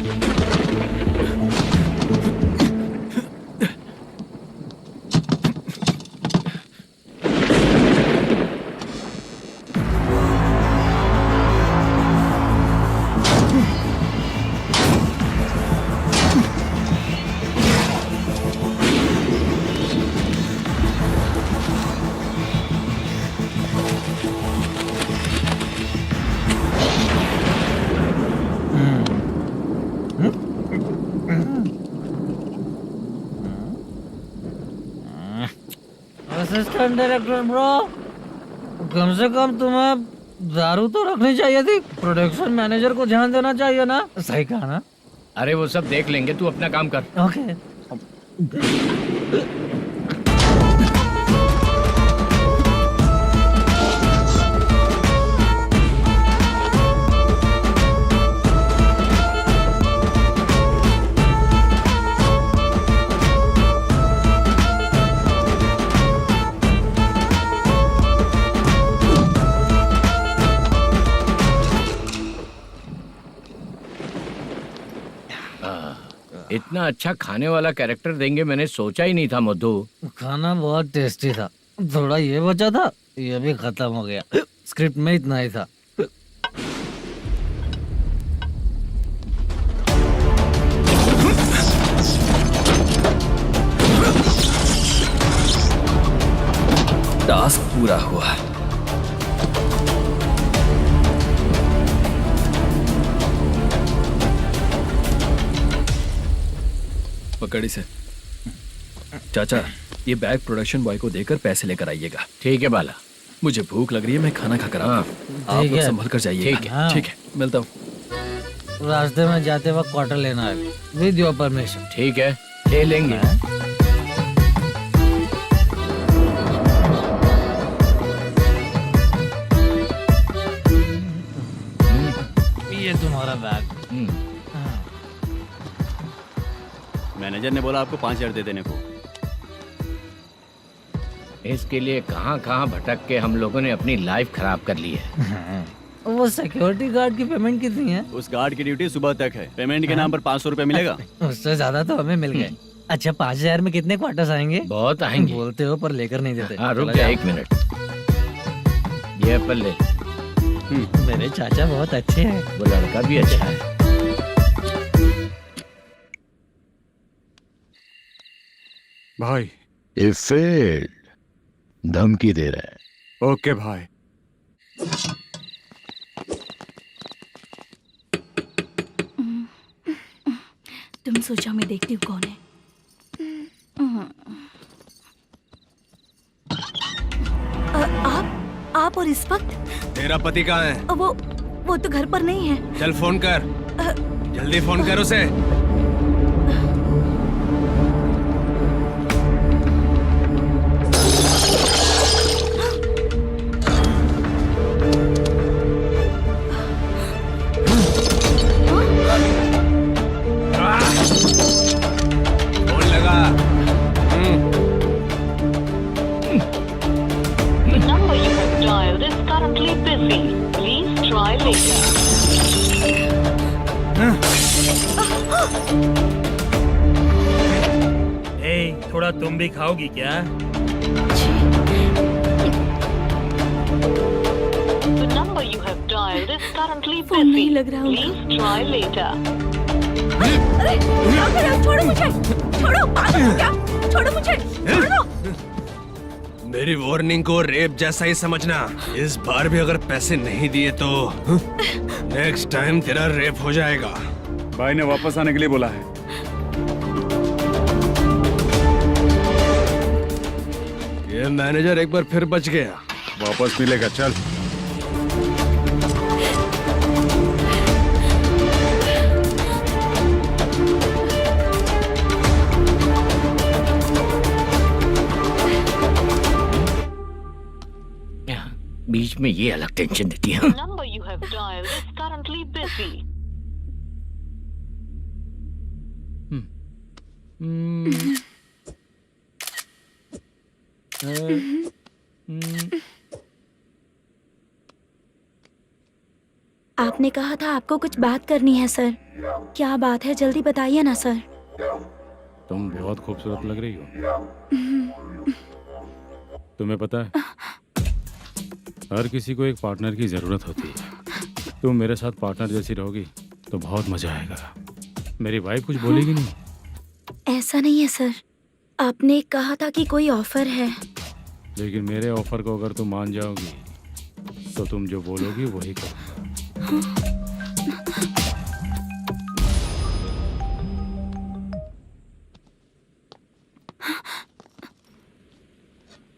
Assistant director bro, कम से कम तुम्हें दारू तो रखनी चाहिए थी। प्रोडक्शन मैनेजर को ध्यान देना चाहिए ना। सही कहा ना? अरे वो सब देख लेंगे, तू अपना काम कर। ओके। इतना अच्छा खाने वाला कैरेक्टर देंगे मैंने सोचा ही नहीं था मधु। खाना बहुत टेस्टी था। थोड़ा ये बचा था, ये भी खत्म हो गया। स्क्रिप्ट में इतना ही था। टास्क पूरा हुआ। पकड़ इसे। चाचा, ये बैग प्रोडक्शन बॉय को देकर पैसे लेकर आइएगा। ठीक है बाला। मुझे भूख लग रही है, मैं खाना खाकर आता हूँ। आप ठीक लोग है। संभल कर जाइएगा। ठीक है। हाँ। ठीक है, मिलता हूँ। रास्ते में जाते वक्त क्वार्टर लेना है विद योर परमिशन। ठीक है, ले लेंगे। ये तुम्हारा बैग। मैनेजर ने बोला आपको 5,000 दे देने को। इसके लिए कहाँ कहाँ भटक के हम लोगों ने अपनी लाइफ खराब कर ली है। वो सिक्योरिटी गार्ड की पेमेंट कितनी है? उस गार्ड की ड्यूटी सुबह तक है। पेमेंट के नाम पर 500 रुपए मिलेगा। उससे ज्यादा तो हमें मिल गए। अच्छा 5,000 में कितने क्वार्टर्स आएंगे? बहुत आएंगे। बोलते हो पर लेकर नहीं देते। हाँ रुक जा 1 मिनट। ये एप्पल ले। मेरे चाचा बहुत अच्छे हैं। वो लड़का भी अच्छा है। भाई ये फेल्ड, धमकी दे रहा है। ओके भाई। तुम सोचो मैं देखती हूँ कौन है। आप और इस वक्त तेरा पति कहाँ है? वो तो घर पर नहीं है। चल फोन कर, जल्दी फोन कर उसे। फोन लगा। number you have dialed is currently busy. Please try later. थोड़ा तुम भी खाओगी क्या? The number you have dialed is currently phone नहीं busy. लग रहा होगा। Please try later. अरे क्या कर रहे हो? छोड़ो मुझे, छोड़ो, पागल हो क्या? छोड़ो मुझे, छोड़ो। मेरी वार्निंग को रेप जैसा ही समझना। इस बार भी अगर पैसे नहीं दिए तो नेक्स्ट टाइम तेरा रेप हो जाएगा। भाई ने वापस आने के लिए बोला है। ये मैनेजर एक बार फिर बच गया। वापस मिलेगा, चल। बीच में ये अलग टेंशन देती है। The number you have dialed is currently busy. आपने कहा था आपको कुछ बात करनी है सर। क्या बात है, जल्दी बताइए ना सर। तुम बहुत खूबसूरत लग रही हो। तुम्हें पता है, हर किसी को एक पार्टनर की जरूरत होती है। तुम मेरे साथ पार्टनर जैसी रहोगी तो बहुत मजा आएगा। मेरी वाइफ कुछ बोलेगी नहीं? ऐसा नहीं है सर, आपने कहा था कि कोई ऑफर है। लेकिन मेरे ऑफर को अगर तुम मान जाओगी तो तुम जो बोलोगी वही करूँगा।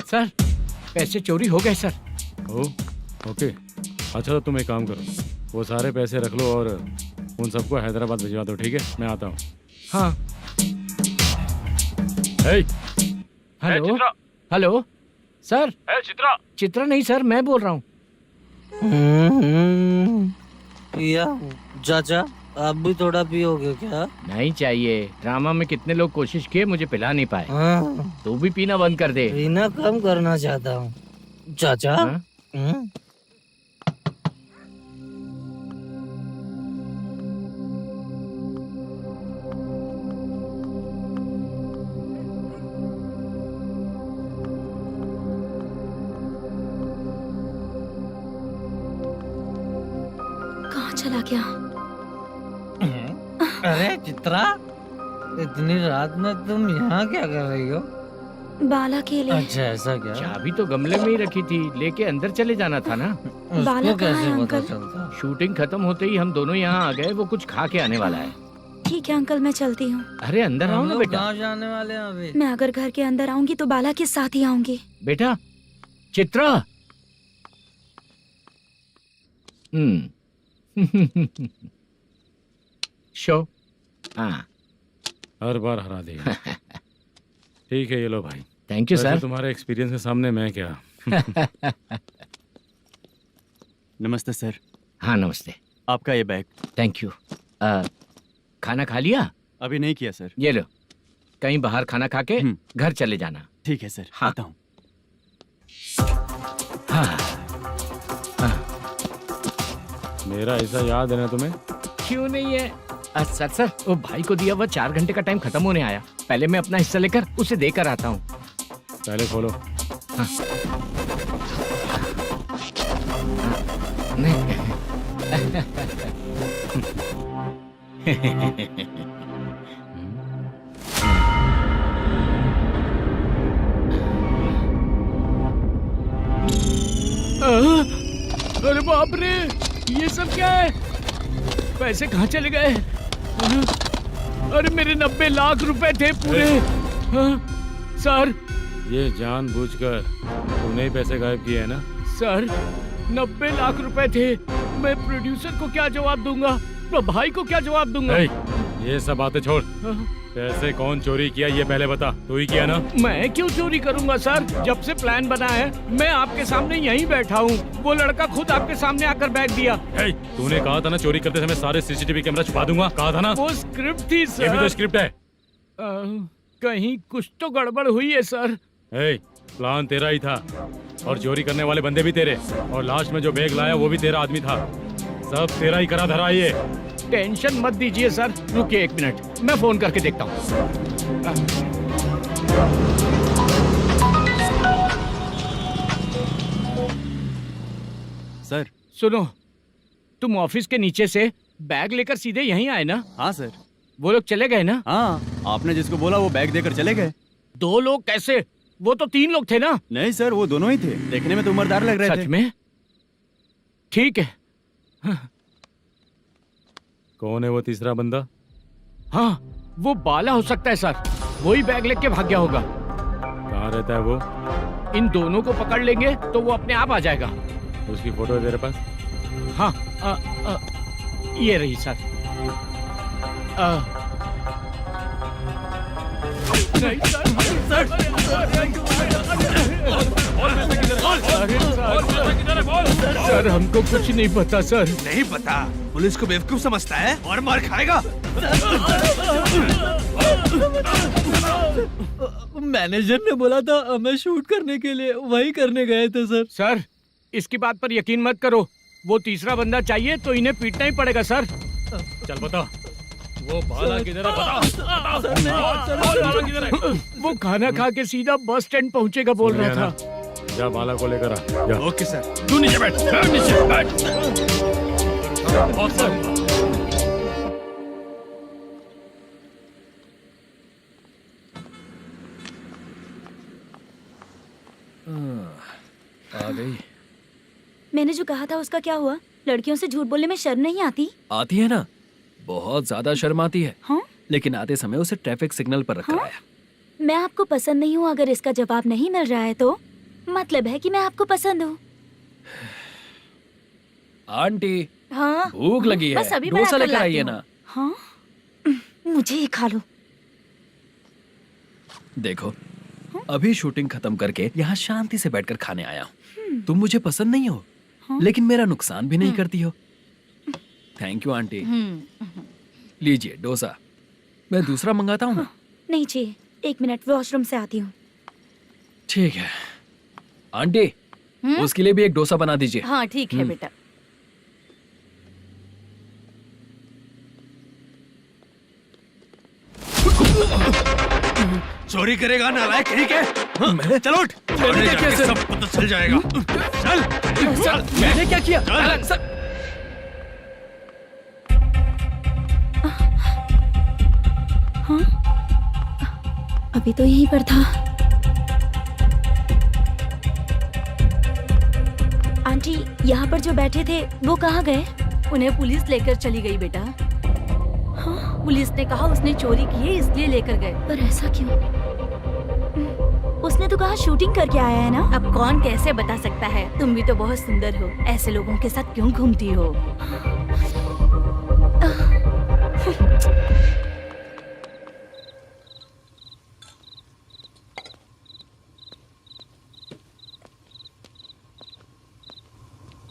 सर पैसे चोरी हो गए सर। ओके, अच्छा तो तुम एक काम करो, वो सारे पैसे रख लो और उन सबको हैदराबाद भिजवा दो। ठीक है, मैं आता हूँ। हाँ। Hello hello sir. Chitra Chitra नहीं सर, मैं बोल रहा हूँ। या चाचा आप भी थोड़ा पियोगे क्या? नहीं चाहिए। ड्रामा में कितने लोग कोशिश किए, मुझे पिला नहीं पाए। तू भी पीना बंद कर दे। पीना कम करना चाहता हूँ चाचा। कहाँ चला गया? अरे चित्रा, इतनी रात में तुम यहाँ क्या कर रही हो? बाला के लिए। अच्छा ऐसा क्या? चाबी तो गमले में ही रखी थी, लेके अंदर चले जाना था ना। बाला उसको कहाँ कैसे है पता अंकल? चलता? शूटिंग खत्म होते ही हम दोनों यहाँ आ गए। वो कुछ खा के आने वाला है। ठीक है अंकल, मैं चलती हूँ। अरे अंदर आओ हम ना लोग बेटा। कहाँ जाने वाले हैं अभी? मैं अगर घर के अंदर आऊंगी तो बाला के साथ ही आऊंगी। बेटा चित्रा। शो। हाँ हर बार हरा देगा। ठीक है ये लो भाई। थैंक यू वैसे सर। तुम्हारे एक्सपीरियंस के सामने मैं क्या। नमस्ते सर। हाँ नमस्ते। आपका ये बैग। Thank you. खाना खा लिया? अभी नहीं किया सर। ये लो, कहीं बाहर खाना खा के घर चले जाना। ठीक है सर। हाँ। आता हूँ। हाँ। मेरा ऐसा याद है ना तुम्हें? क्यों नहीं है? सर वो भाई को दिया हुआ 4 घंटे का टाइम खत्म होने आया। पहले मैं अपना हिस्सा लेकर उसे देकर आता हूँ। पहले खोलो। हाँ। नहीं। अरे बाप रे, ये सब क्या है? पैसे कहाँ चले गए? अरे मेरे 90 लाख रुपए थे पूरे। सर ये जानबूझकर तूने ही पैसे गायब किए हैं ना? सर 90 लाख रुपए थे। मैं प्रोड्यूसर को क्या जवाब दूंगा, तो भाई को क्या जवाब दूंगा? ये सब बातें छोड़। पैसे कौन चोरी किया ये पहले बता। तू ही किया ना? मैं क्यों चोरी करूंगा सर? जब से प्लान बना है मैं आपके सामने यहीं बैठा हूँ। वो लड़का खुद आपके सामने आकर बैग दिया। तूने कहा था ना चोरी करते समय सारे सीसीटीवी कैमरा छुपा दूंगा। कहा था ना? वो स्क्रिप्ट थी सर। ये भी तो स्क्रिप्ट है। कहीं कुछ तो गड़बड़ हुई है सर। प्लान तेरा ही था और चोरी करने वाले बंदे भी तेरे, और लास्ट में जो बैग लाया वो भी तेरा आदमी था। सब तेरा ही करा धरा ये। टेंशन मत दीजिए सर। रुकिए 1 मिनट, मैं फोन करके देखता हूँ। सर सुनो, तुम ऑफिस के नीचे से बैग लेकर सीधे यहीं आए ना? हाँ सर। वो लोग चले गए ना? हाँ, आपने जिसको बोला वो बैग देकर चले गए। 2 लोग कैसे? वो तो 3 लोग थे ना? नहीं सर, वो दोनों ही थे। देखने में तो उम्रदार लग रहे थे। सच में? ठीक है। कौन है वो तीसरा बंदा? हाँ, वो बाला हो सकता है सर। वही बैग लेके भाग गया होगा। कहाँ रहता है वो? इन दोनों को पकड़ लेंगे तो वो अपने आप आ जाएगा। उसकी फोटो है तेरे पास? हाँ, ये रही सर। नहीं सर, हमको कुछ नहीं पता सर। नहीं पता? पुलिस को बेवकूफ समझता है और मार खाएगा। मैनेजर ने बोला था हमें शूट करने के लिए, वही करने गए थे सर। सर इसकी बात पर यकीन मत करो। वो तीसरा बंदा चाहिए तो इन्हें पीटना ही पड़ेगा सर। चल बता, वो बाला किधर है? बता। बाला किधर है? वो खाना खा के सीधा बस स्टैंड पहुंचेगा बोल रहा था। जा बाला को लेकर आ। जा। Okay sir. तू नीचे बैठ। नीचे बैठ। आ गई। मैंने जो कहा था उसका क्या हुआ? लड़कियों से झूठ बोलने में शर्म नहीं आती? आती है ना, बहुत ज्यादा शर्म आती है। हाँ? लेकिन आते समय उसे ट्रैफिक सिग्नल पर रखा हाँ? आया। मैं आपको पसंद नहीं हूँ अगर इसका जवाब नहीं मिल रहा है तो मतलब है कि मैं आपको पसंद हूँ। आंटी, हाँ? भूख लगी है, बस अभी डोसा बनाकर लेकर लाती आइए हूँ। ना। हाँ? मुझे ही खा लो। देखो, अभी शूटिंग खत्म करके यहाँ शांति से बैठकर खाने आया हूँ। तुम मुझे पसंद नहीं हो, लेकिन मेरा नुकसान भी नहीं करती हो। Thank you aunty. लीजिए डोसा। मैं दूसरा मंगाता हूँ ना? नहीं चाहिए, 1 मिनट वॉशरूम से आती हूँ। ठीक है आंटी, उसके लिए भी एक डोसा बना दीजिए। हाँ ठीक है बेटा। चोरी करेगा नालायक, ठीक है? मैं? चलो उठ। मैंने क्या किया सर? सब पता चल जाएगा। चल। सर, मैंने क्या किया? सर, हाँ? अभी तो यहीं पर था। आंटी, यहाँ पर जो बैठे थे वो कहाँ गए? उन्हें पुलिस लेकर चली गई बेटा। पुलिस ने कहा उसने चोरी की है इसलिए लेकर गए। पर ऐसा क्यों? उसने तो कहा शूटिंग करके आया है ना। अब कौन कैसे बता सकता है? तुम भी तो बहुत सुंदर हो, ऐसे लोगों के साथ क्यों घूमती हो?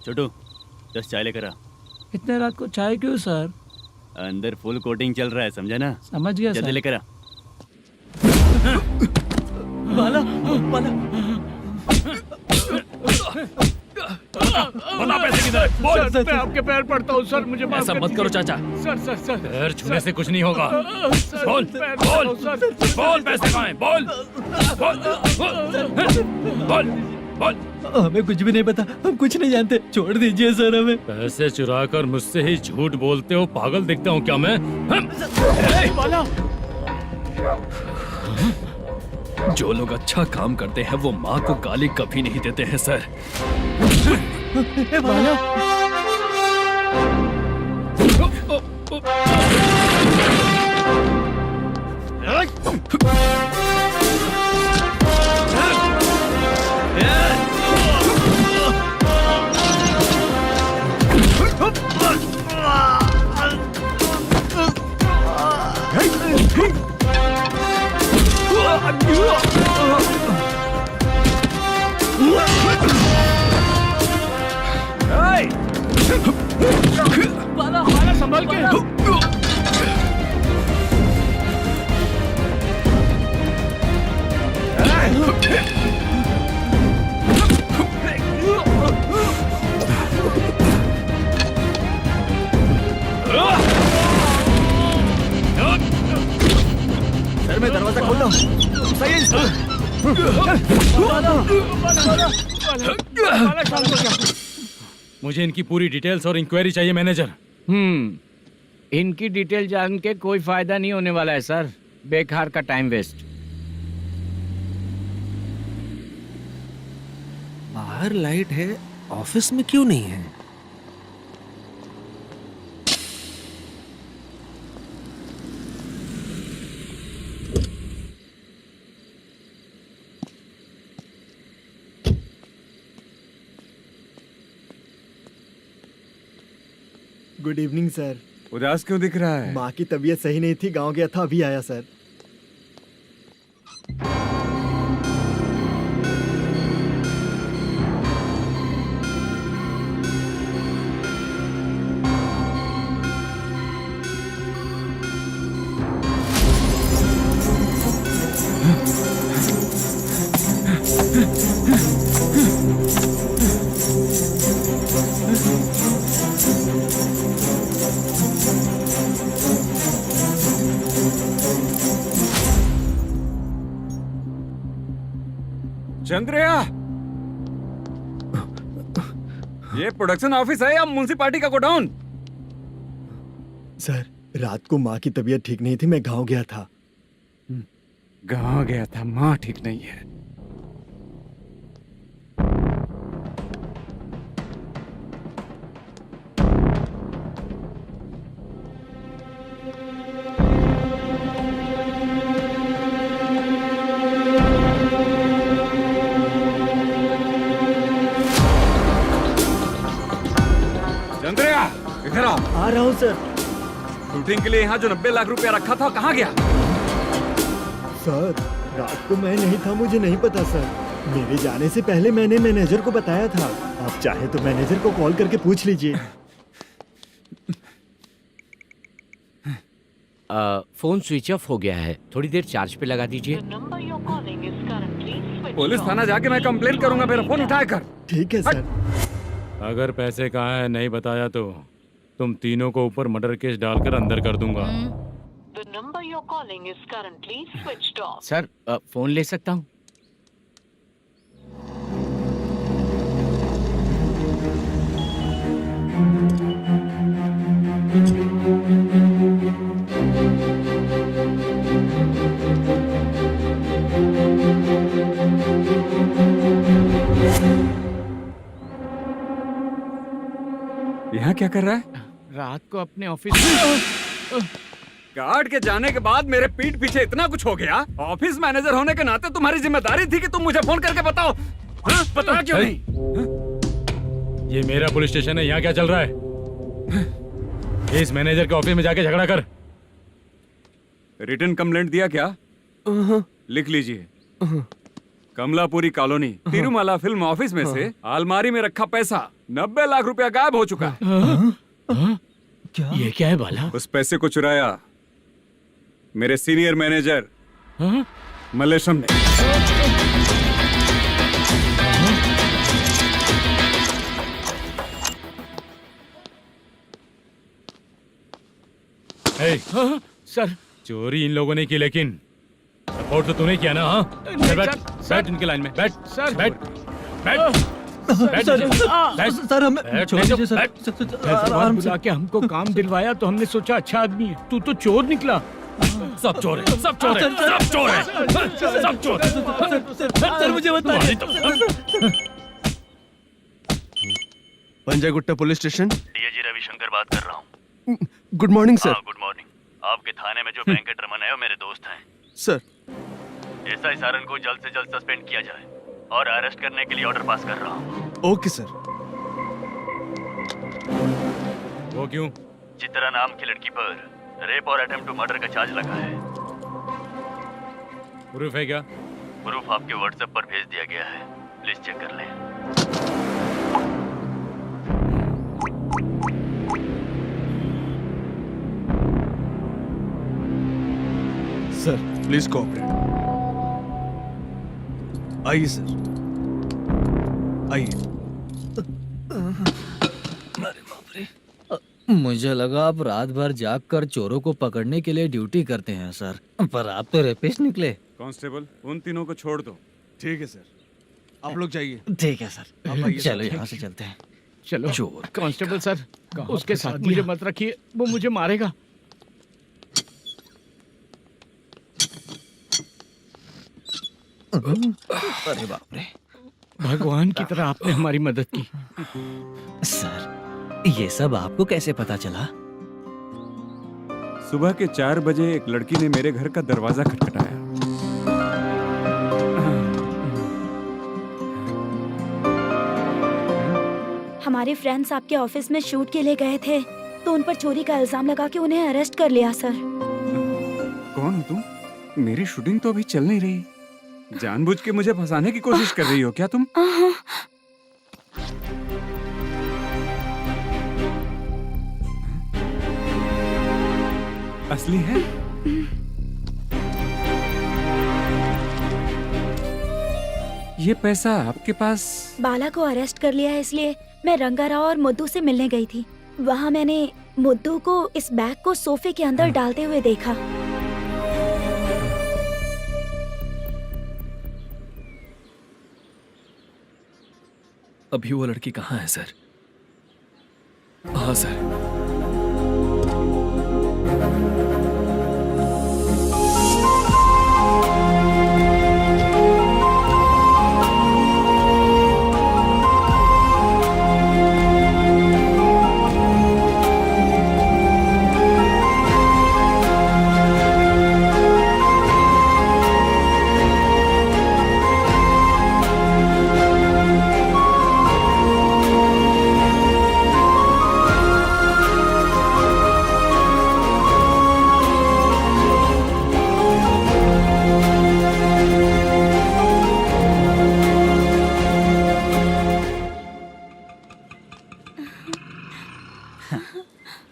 छोटू 10 चाय लेकर आ। इतने रात को चाय क्यों सर? अंदर फुल कोटिंग चल रहा है, समझा ना? समझ गया जल्दी सर। लेकर आ। बाला बाला बता पैसे किधर है? बोल। सर, मैं आपके पैर पड़ता हूँ सर, मुझे माफ ऐसा कर मत करो दीजिए। चाचा। सर सर सर पैर छूने से कुछ नहीं होगा। सर, बोल पैर बोल पड़ता हूँ, सर। बोल, पैसे कहाँ हैं? बोल बोल बोल बोल। हमें कुछ भी नहीं पता, हम कुछ नहीं जानते, छोड़ दीजिए सर हमें। पैसे चुरा कर मुझसे ही झूठ बोलते हो, पागल दिखता हूँ क्या मैं? जो लोग अच्छा काम करते हैं वो माँ को गाली कभी नहीं देते हैं सर। बाला बाला संभाल के। सर मैं दरवाजा खोलता हूँ। सही है। मुझे इनकी पूरी डिटेल्स और इंक्वायरी चाहिए मैनेजर। इनकी डिटेल जान के कोई फायदा नहीं होने वाला है सर, बेकार का टाइम वेस्ट। बाहर लाइट है, ऑफिस में क्यों नहीं है? Good evening sir. उदास क्यों दिख रहा है? माँ की तबीयत सही नहीं थी, गांव गया था, अभी आया सर। चंद्रया, ये प्रोडक्शन ऑफिस है या म्युनिसिपालिटी का गोडाउन? सर रात को माँ की तबीयत ठीक नहीं थी, मैं गांव गया था। गांव गया था, माँ ठीक नहीं है। चंद्रया, इधर आओ। आ रहा हूँ सर। शूटिंग के लिए यहाँ जो 90 लाख रुपया रखा था कहाँ गया? सर रात को मैं नहीं था, मुझे नहीं पता सर। मेरे जाने से पहले मैंने मैनेजर को बताया था। आप चाहे तो मैनेजर को कॉल करके पूछ लीजिए। फोन स्विच ऑफ हो गया है, थोड़ी देर चार्ज पे लगा दीजिए। पुलिस थाना जाके मैं कंप्लेंट करूंगा, मेरा फोन उठाया कर। ठीक है सर। अगर पैसे कहाँ है नहीं बताया तो तुम तीनों को ऊपर मर्डर केस डालकर अंदर कर दूंगा। The number you're calling is currently switched off. Sir phone ले सकता हूँ? यहाँ क्या कर रहा है? रात को अपने ऑफिस गार्ड के जाने के बाद मेरे पीठ पीछे इतना कुछ हो गया। ऑफिस मैनेजर होने के नाते तुम्हारी जिम्मेदारी थी कि तुम मुझे फोन करके बताओ। हाँ? बता क्यों नहीं? ये मेरा पुलिस स्टेशन है, यहाँ क्या चल रहा है? इस मैनेजर के ऑफिस में जाके झगड़ा कर। रिटन कंप्लेंट दिया क्या? लिख लीजिए। Kamalapuri colony, Tirumala film office में से अलमारी में रखा पैसा 90 लाख रुपया गायब हो चुका है। ये क्या है बाला? उस पैसे को चुराया मेरे सीनियर मैनेजर मल्लेशम ने। सर, चोरी इन लोगों ने की, लेकिन सपोर्ट तो तूने किया ना? हाँ, बैठ बैठ इनके लाइन में, बैठ सर, बैठ बैठ सर हमें छोड़ दीजिए सर। आराम से के हमको काम दिलवाया तो हमने सोचा अच्छा आदमी है। तू तो चोर निकला। सब चोर है, सब चोर है, सब चोर है, सब चोर है। सर मुझे बताइए। Panjagutta police station, DIG Ravishankar बात कर रहा हूँ। Good morning sir. Good morning. आपके थाने में जो वेंकट रमन है वो मेरे दोस्त हैं। सर, एसआई सारन को जल्द से जल्द सस्पेंड किया जाए और अरेस्ट करने के लिए ऑर्डर पास कर रहा हूँ। Okay sir. वो क्यों? चित्रा नाम की लड़की पर रेप और अटेम्प्ट टू मर्डर का चार्ज लगा है। प्रूफ है क्या? प्रूफ आपके व्हाट्सएप पर भेज दिया गया है, प्लीज चेक कर लें। Sir please cooperate. आइए सर, आइए। मुझे लगा आप रात भर जाग कर चोरों को पकड़ने के लिए ड्यूटी करते हैं सर, पर आप तो रेपिस्ट निकले। कांस्टेबल, उन तीनों को छोड़ दो। ठीक है सर, आप लोग जाइए। ठीक है सर, चलो यहाँ से चलते हैं। चलो चोर कांस्टेबल सर, उसके साथ मुझे मत रखिए, वो मुझे मारेगा। अरे बाप रे, भगवान की तरह आपने हमारी मदद की। सर ये सब आपको कैसे पता चला? सुबह के 4 बजे एक लड़की ने मेरे घर का दरवाजा खटखटाया। हमारे फ्रेंड्स आपके ऑफिस में शूट के लिए गए थे तो उन पर चोरी का इल्जाम लगा के उन्हें अरेस्ट कर लिया सर। कौन हो तुम? मेरी शूटिंग तो अभी चल नहीं रही। जानबूझ के मुझे फंसाने की कोशिश कर रही हो क्या तुम? असली है? ये पैसा आपके पास? बाला को अरेस्ट कर लिया है इसलिए मैं रंगाराव और मुद्दू से मिलने गई थी। वहाँ मैंने मुद्दू को इस बैग को सोफे के अंदर डालते हुए देखा। अभी वो लड़की कहाँ है सर? हाँ सर।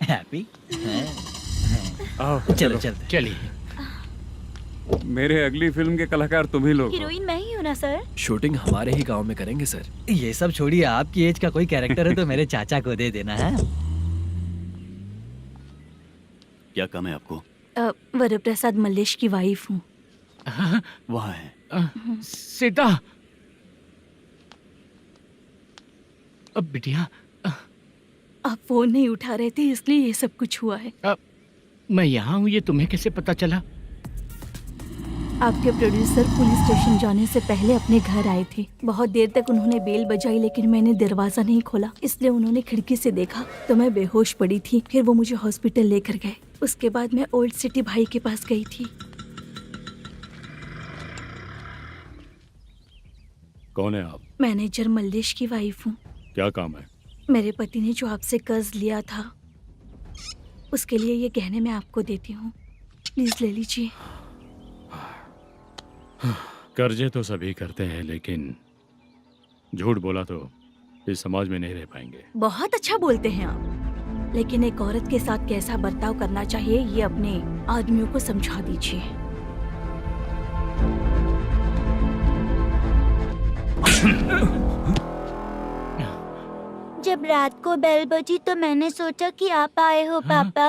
हैप्पी? चलो चलते। चलिए। मेरे अगली फिल्म के कलाकार तुम ही लोग हो। हीरोइन मैं ही हूँ ना सर। शूटिंग हमारे ही गांव में करेंगे सर। ये सब छोड़िए, आपकी एज का कोई कैरेक्टर है तो मेरे चाचा को दे देना है। क्या काम है आपको? वरप्रसाद मल्लेश की वाइफ हूँ। वहाँ है। सीता। अब बिटिया, आप फोन नहीं उठा रहे थे इसलिए ये सब कुछ हुआ है। मैं यहाँ हूँ, ये तुम्हें कैसे पता चला? आपके प्रोड्यूसर पुलिस स्टेशन जाने से पहले अपने घर आए थे। बहुत देर तक उन्होंने बेल बजाई लेकिन मैंने दरवाजा नहीं खोला, इसलिए उन्होंने खिड़की से देखा तो मैं बेहोश पड़ी थी। फिर वो मुझे हॉस्पिटल लेकर गए। उसके बाद मैं ओल्ड सिटी भाई के पास गई थी। कौन है आप? मैनेजर मल्लेश की वाइफ हूँ। क्या काम है? मेरे पति ने जो आपसे कर्ज लिया था, उसके लिए ये गहने मैं आपको देती हूँ, प्लीज ले लीजिए। कर्जे तो सभी करते हैं, लेकिन झूठ बोला तो इस समाज में नहीं रह पाएंगे। बहुत अच्छा बोलते हैं आप, लेकिन एक औरत के साथ कैसा बर्ताव करना चाहिए ये अपने आदमियों को समझा दीजिए। जब रात को बेल बजी तो मैंने सोचा कि आप आए हो पापा।